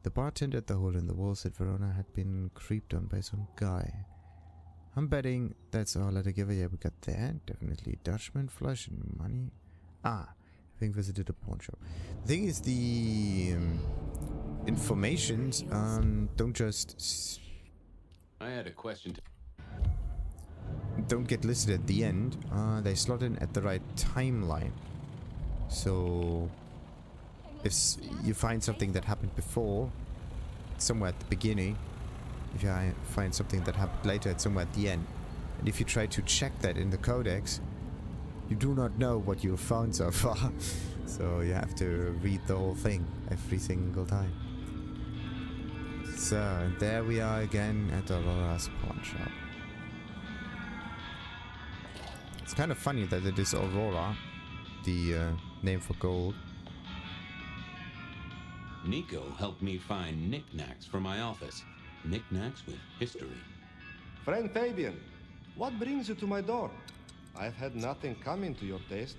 The bartender at the hole in the wall said Verona had been creeped on by some guy. I'm betting that's our letter giver. Yeah, we got that. Definitely Dutchman, flush and money. Having visited a pawn shop. The thing is, the informations don't just... I had a question. Don't get listed at the end. They slot in at the right timeline. So if you find something that happened before, somewhere at the beginning. If you find something that happened later, it's somewhere at the end. And if you try to check that in the codex, you do not know what you found so far. So you have to read the whole thing every single time. So, and there we are again at Aurora's pawn shop. It's kind of funny that it is Aurora, the name for gold. Niko helped me find knickknacks for my office. Knickknacks with history. Friend Fabien, what brings you to my door? I've had nothing coming to your taste.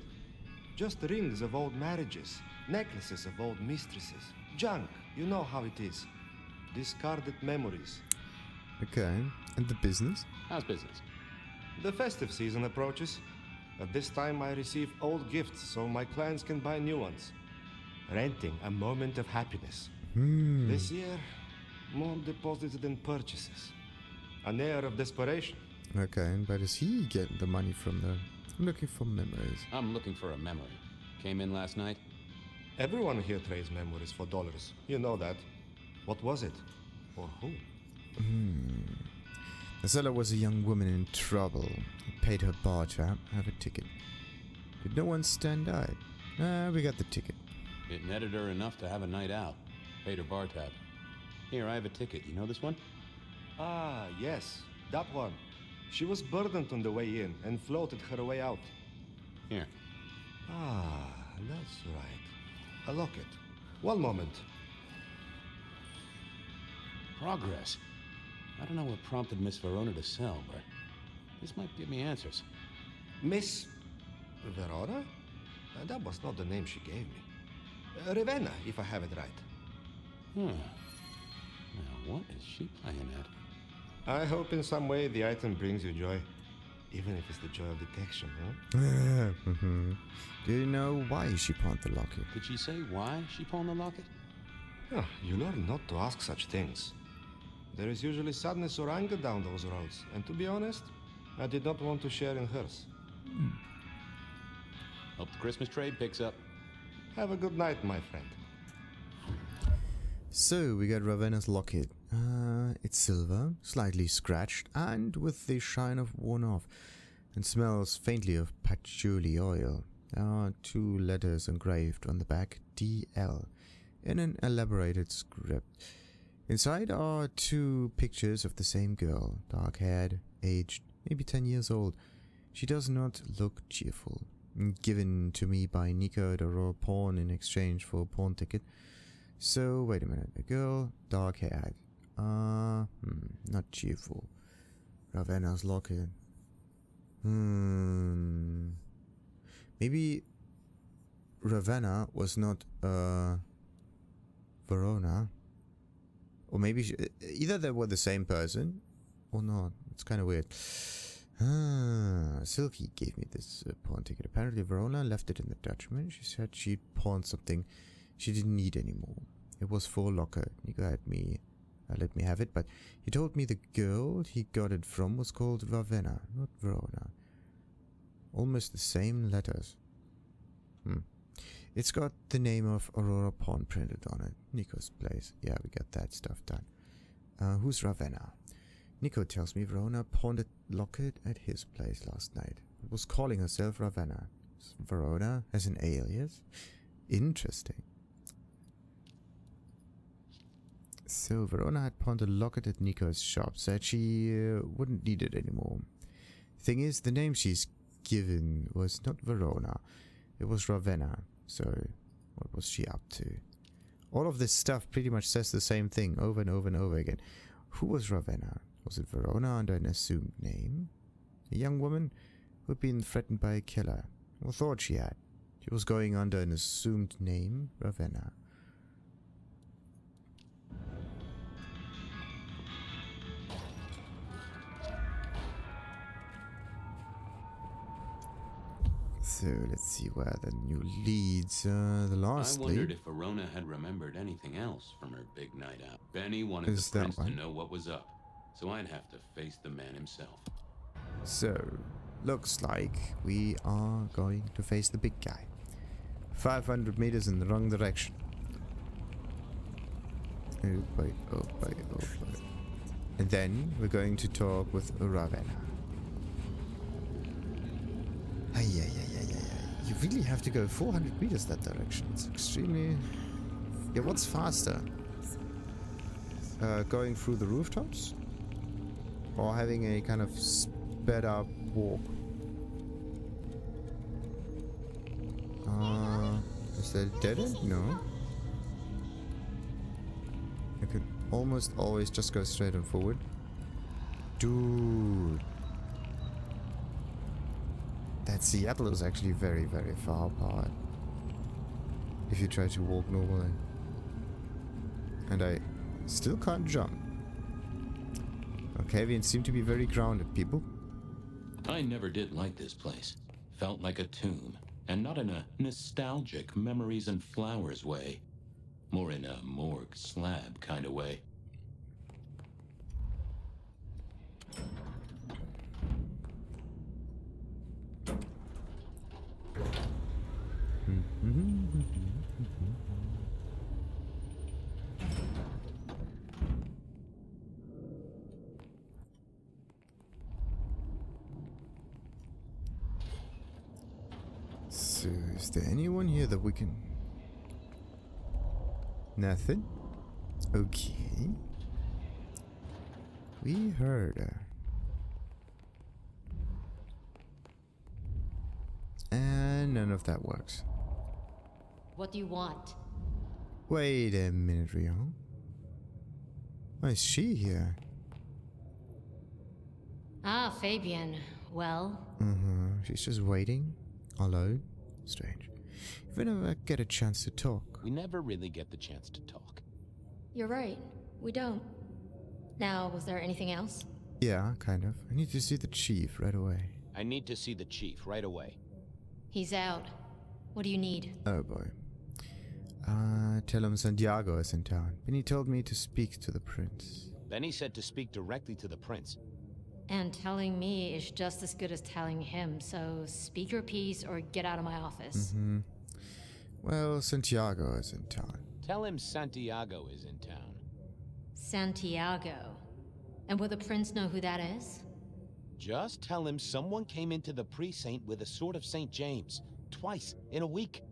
Just rings of old marriages, necklaces of old mistresses. Junk, you know how it is. Discarded memories. Okay, and the business? How's business? The festive season approaches. At this time I receive old gifts so my clients can buy new ones. Renting a moment of happiness. This year, more deposited than purchases. An air of desperation. Okay, and where does he get the money from then? I'm looking for memories. I'm looking for a memory. Came in last night? Everyone here trades memories for dollars. You know that. What was it? Or who? The seller was a young woman in trouble. He paid her bar tab, have a ticket. Did no one stand eyed? We got the ticket. It netted her enough to have a night out. Paid her bar tab. Here, I have a ticket. You know this one? Ah, yes. That one. She was burdened on the way in and floated her way out. Here. Ah, that's right. A locket. One moment. Progress. I don't know what prompted Miss Verona to sell, but this might give me answers. Miss Verona? That was not the name she gave me. Ravenna, if I have it right. Now, what is she playing at? I hope in some way the item brings you joy. Even if it's the joy of detection, huh? Do you know why she pawned the locket? Did she say why she pawned the locket? Oh, you learn not to ask such things. There is usually sadness or anger down those roads, and to be honest, I did not want to share in hers. Hope the Christmas trade picks up. Have a good night, my friend. So, we got Ravenna's locket. It's silver, slightly scratched, and with the shine of worn off, and smells faintly of patchouli oil. There are 2 letters engraved on the back, DL, in an elaborated script. Inside are 2 pictures of the same girl, dark-haired, aged, maybe 10 years old. She does not look cheerful. Given to me by Niko at a raw pawn in exchange for a pawn ticket. So, wait a minute. A girl, dark-haired. Not cheerful. Ravenna's locket. Maybe Ravenna was not, Verona. Or maybe either they were the same person, or not. It's kind of weird. Silky gave me this pawn ticket. Apparently Verona left it in the Dutchman. She said she'd pawned something she didn't need anymore. It was for Locket. Niko had me, let me have it, but he told me the girl he got it from was called Ravenna, not Verona. Almost the same letters. It's got the name of Aurora Pawn printed on it. Niko's place. Yeah, we got that stuff done. Who's Ravenna? Niko tells me Verona pawned a locket at his place last night. It was calling herself Ravenna. Verona as an alias? Interesting. So Verona had pawned a locket at Niko's shop. Said she wouldn't need it anymore. Thing is, the name she's given was not Verona. It was Ravenna. So, what was she up to? All of this stuff pretty much says the same thing over and over and over again. Who was Ravenna? Was it Verona under an assumed name? A young woman who had been threatened by a killer, or thought she had. She was going under an assumed name, Ravenna. So let's see where the new leads. The last I wondered lead. if Verona had remembered anything else from her big night out. Benny wanted Is the that prince to one? know what was up, so I'd have to face the man himself. So, looks like we are going to face the big guy. 500 meters in the wrong direction. Oh boy, oh boy, oh boy. And then we're going to talk with Ravenna. You really have to go 400 meters that direction. It's extremely... Yeah, what's faster? Going through the rooftops? Or having a kind of sped up walk? Is that a dead end? No. You can almost always just go straight on forward. Dude. That Seattle is actually very, very far apart. If you try to walk normally. And I still can't jump. Malkavians seem to be very grounded people. I never did like this place. Felt like a tomb. And not in a nostalgic memories and flowers way. More in a morgue slab kind of way. So, is there anyone here that we can... Nothing? Okay. We heard her. And none of that works. What do you want? Wait a minute, Ryong. Why is she here? Ah, Fabien. Well? She's just waiting. Alone. Strange. If we never get a chance to talk. We never really get the chance to talk. You're right. We don't. Now, was there anything else? Yeah, kind of. I need to see the chief right away. I need to see the chief right away. He's out. What do you need? Oh boy. Tell him Santiago is in town. Benny told me to speak to the prince. Benny said to speak directly to the prince. And telling me is just as good as telling him, so speak your piece or get out of my office. Well, Santiago is in town. Tell him Santiago is in town. Santiago? And will the prince know who that is? Just tell him someone came into the precinct with a sword of St. James. Twice in a week.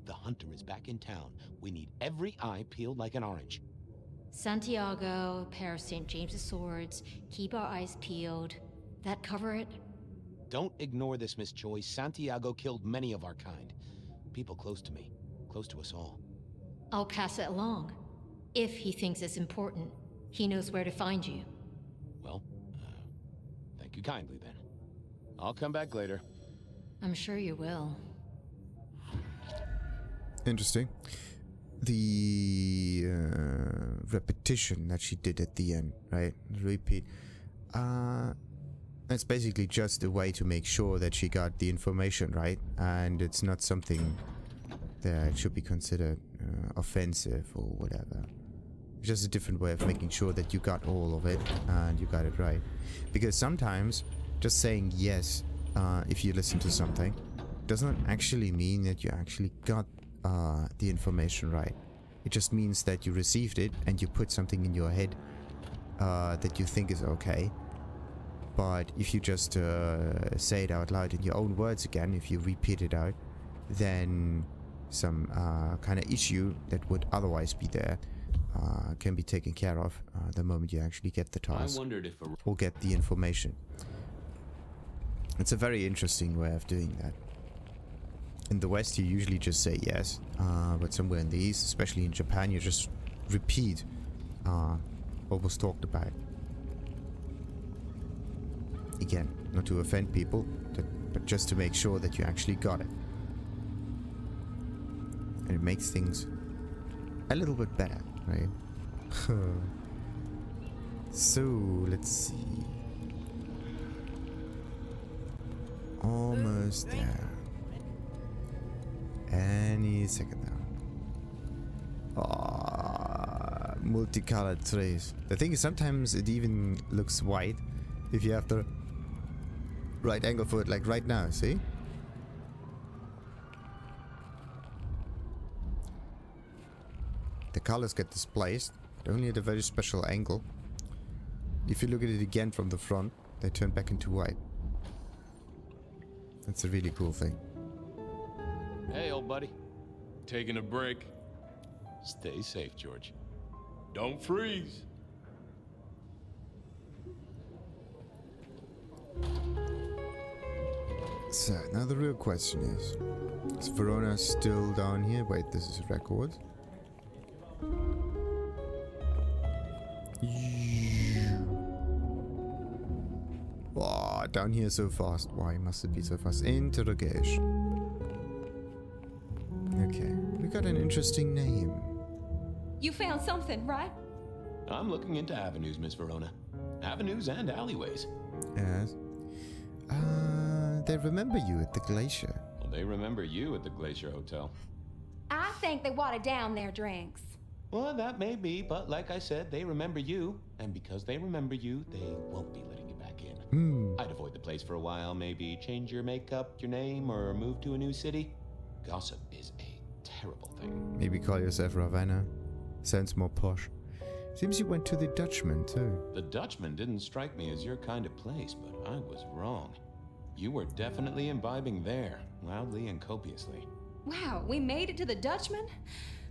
The hunter is back in town. We need every eye peeled like an orange. Santiago, a pair of St. James's swords, keep our eyes peeled. That cover it? Don't ignore this, Miss Joyce. Santiago killed many of our kind. People close to me. Close to us all. I'll pass it along. If he thinks it's important, he knows where to find you. Well, thank you kindly then. I'll come back later. I'm sure you will. Interesting. The repetition that she did at the end, right? Repeat. That's basically just a way to make sure that she got the information right, and it's not something that should be considered offensive or whatever. It's just a different way of making sure that you got all of it and you got it right. Because sometimes just saying yes, if you listen to something, does not actually mean that you actually got the information right. It just means that you received it and you put something in your head that you think is okay. But if you just say it out loud in your own words again, if you repeat it out, then some kind of issue that would otherwise be there can be taken care of the moment you actually get the task or get the information. It's a very interesting way of doing that. In the West, you usually just say yes, but somewhere in the East, especially in Japan, you just repeat what was talked about. Again, not to offend people, but just to make sure that you actually got it. And it makes things a little bit better, right? So, let's see. Almost there. Any second now. Multicolored trees. The thing is, sometimes it even looks white if you have the right angle for it, like right now, see? The colors get displaced, but only at a very special angle. If you look at it again from the front, they turn back into white. That's a really cool thing. Hey, old buddy. Taking a break. Stay safe, George. Don't freeze. So, now the real question is Verona still down here? Wait, this is a record. Oh, down here so fast. Why must it be so fast? Interrogation. Okay, we got an interesting name. You found something, right? I'm looking into avenues, Miss Verona. Avenues and alleyways. Yes. They remember you at the Glacier. Well, they remember you at the Glacier Hotel. I think they watered down their drinks. Well, that may be, but like I said, they remember you. And because they remember you, they won't be letting you back in. I'd avoid the place for a while, maybe change your makeup, your name, or move to a new city. Gossip is a terrible thing. Maybe call yourself Ravenna. Sounds more posh. Seems you went to the Dutchman, too. The Dutchman didn't strike me as your kind of place, but I was wrong. You were definitely imbibing there, loudly and copiously. Wow, we made it to the Dutchman?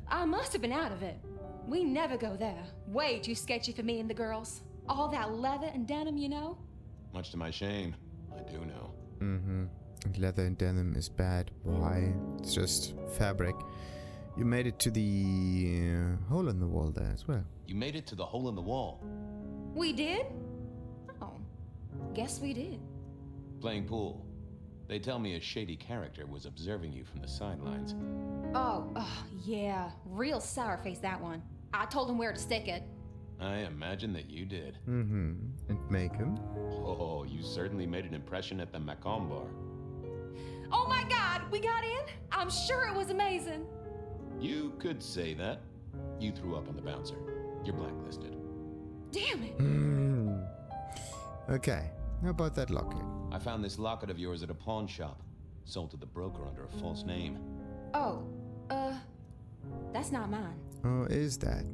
I must have been out of it. We never go there. Way too sketchy for me and the girls. All that leather and denim, you know? Much to my shame, I do know. Mm-hmm. Leather and denim is bad. Why? It's just fabric. You made it to the hole in the wall there as well. You made it to the hole in the wall. We did? Oh, guess we did. Playing pool. They tell me a shady character was observing you from the sidelines. Oh, yeah. Real sour face, that one. I told him where to stick it. I imagine that you did. Mm-hmm. And Makom? Oh, you certainly made an impression at the Makom Bar. Oh my God, we got in? I'm sure it was amazing. You could say that. You threw up on the bouncer. You're blacklisted. Damn it. Okay, how about that locket? I found this locket of yours at a pawn shop. Sold to the broker under a false name. Oh, that's not mine. Oh, is that?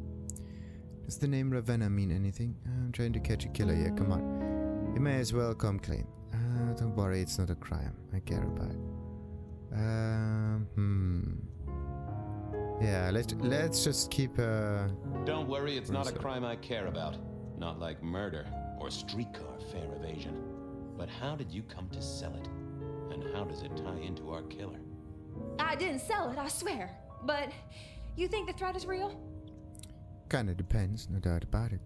Does the name Ravenna mean anything? I'm trying to catch a killer here, come on. You may as well come clean. Don't worry, it's not a crime. I care about it. Yeah, let's just keep Don't worry, it's not a crime I care about. Not like murder or streetcar fare evasion. But how did you come to sell it? And how does it tie into our killer? I didn't sell it, I swear. But you think the threat is real? Kinda depends, no doubt about it.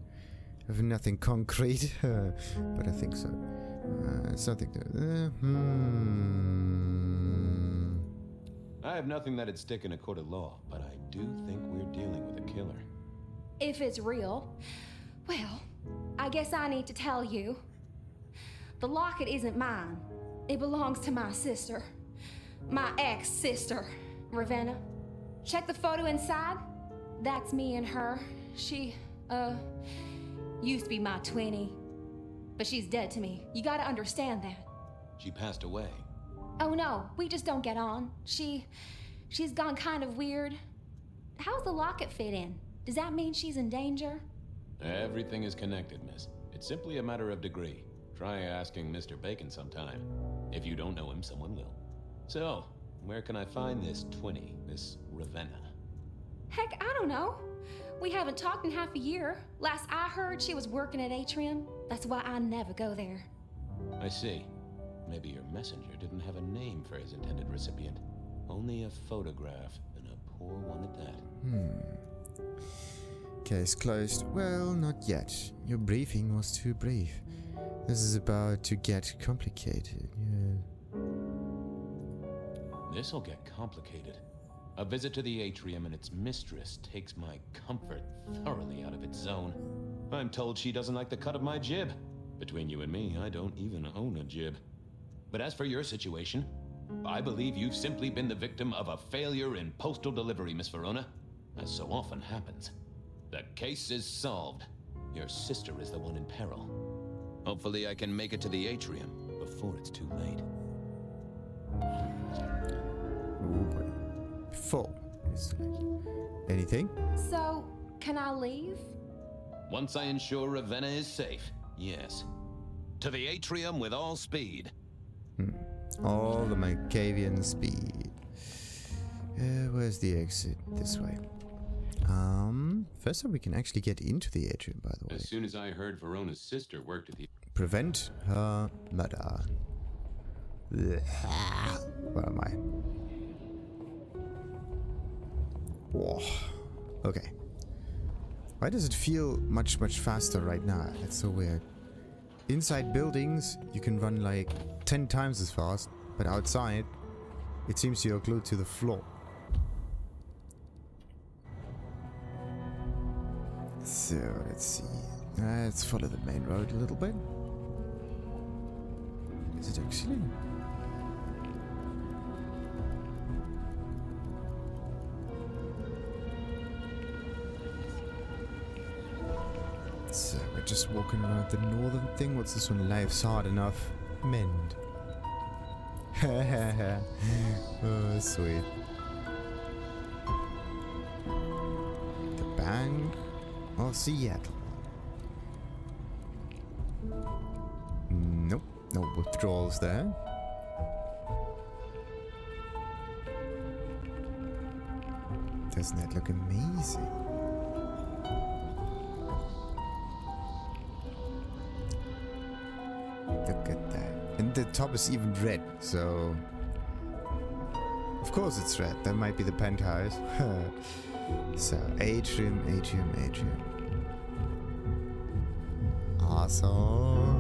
I have nothing concrete, but I think so. Something to... I have nothing that'd stick in a court of law, but I do think we're dealing with a killer. If it's real, well, I guess I need to tell you. The locket isn't mine. It belongs to my sister. My ex-sister, Ravenna. Check the photo inside. That's me and her. She, used to be my twinnie. But she's dead to me. You gotta understand that. She passed away. Oh no, we just don't get on. She's gone kind of weird. How's the locket fit in? Does that mean she's in danger? Everything is connected, miss. It's simply a matter of degree. Try asking Mr. Bacon sometime. If you don't know him, someone will. So, where can I find this twinnie, this Ravenna? Heck, I don't know. We haven't talked in half a year. Last I heard, she was working at Atrium. That's why I never go there. I see. Maybe your messenger didn't have a name for his intended recipient. Only a photograph, and a poor one at that. Case closed. Well, not yet. Your briefing was too brief. This is about to get complicated. Yeah. This'll get complicated. A visit to the atrium and its mistress takes my comfort thoroughly out of its zone. I'm told she doesn't like the cut of my jib. Between you and me, I don't even own a jib. But as for your situation, I believe you've simply been the victim of a failure in postal delivery, Miss Verona, as so often happens. The case is solved. Your sister is the one in peril. Hopefully I can make it to the atrium before it's too late. Oh boy. Before it's too late. Anything? So, can I leave? Once I ensure Ravenna is safe, yes. To the atrium with all speed. All the malkavian speed. Where's the exit? This way. First time we can actually get into the atrium, by the way. As soon as I heard Verona's sister worked at the... Prevent her murder. Where am I? Whoa. Okay. Why does it feel much faster right now? That's so weird. Inside buildings, you can run like 10 times as fast, but outside, it seems you're glued to the floor. So, let's see. Let's follow the main road a little bit. Is it actually? So, we're just walking around the northern thing. What's this one? Life's hard enough. Mend. Oh, sweet. The Bank of Seattle. Nope, no withdrawals there. Doesn't that look amazing? Look at that. And the top is even red, so... Of course it's red. That might be the penthouse. So, atrium. Awesome.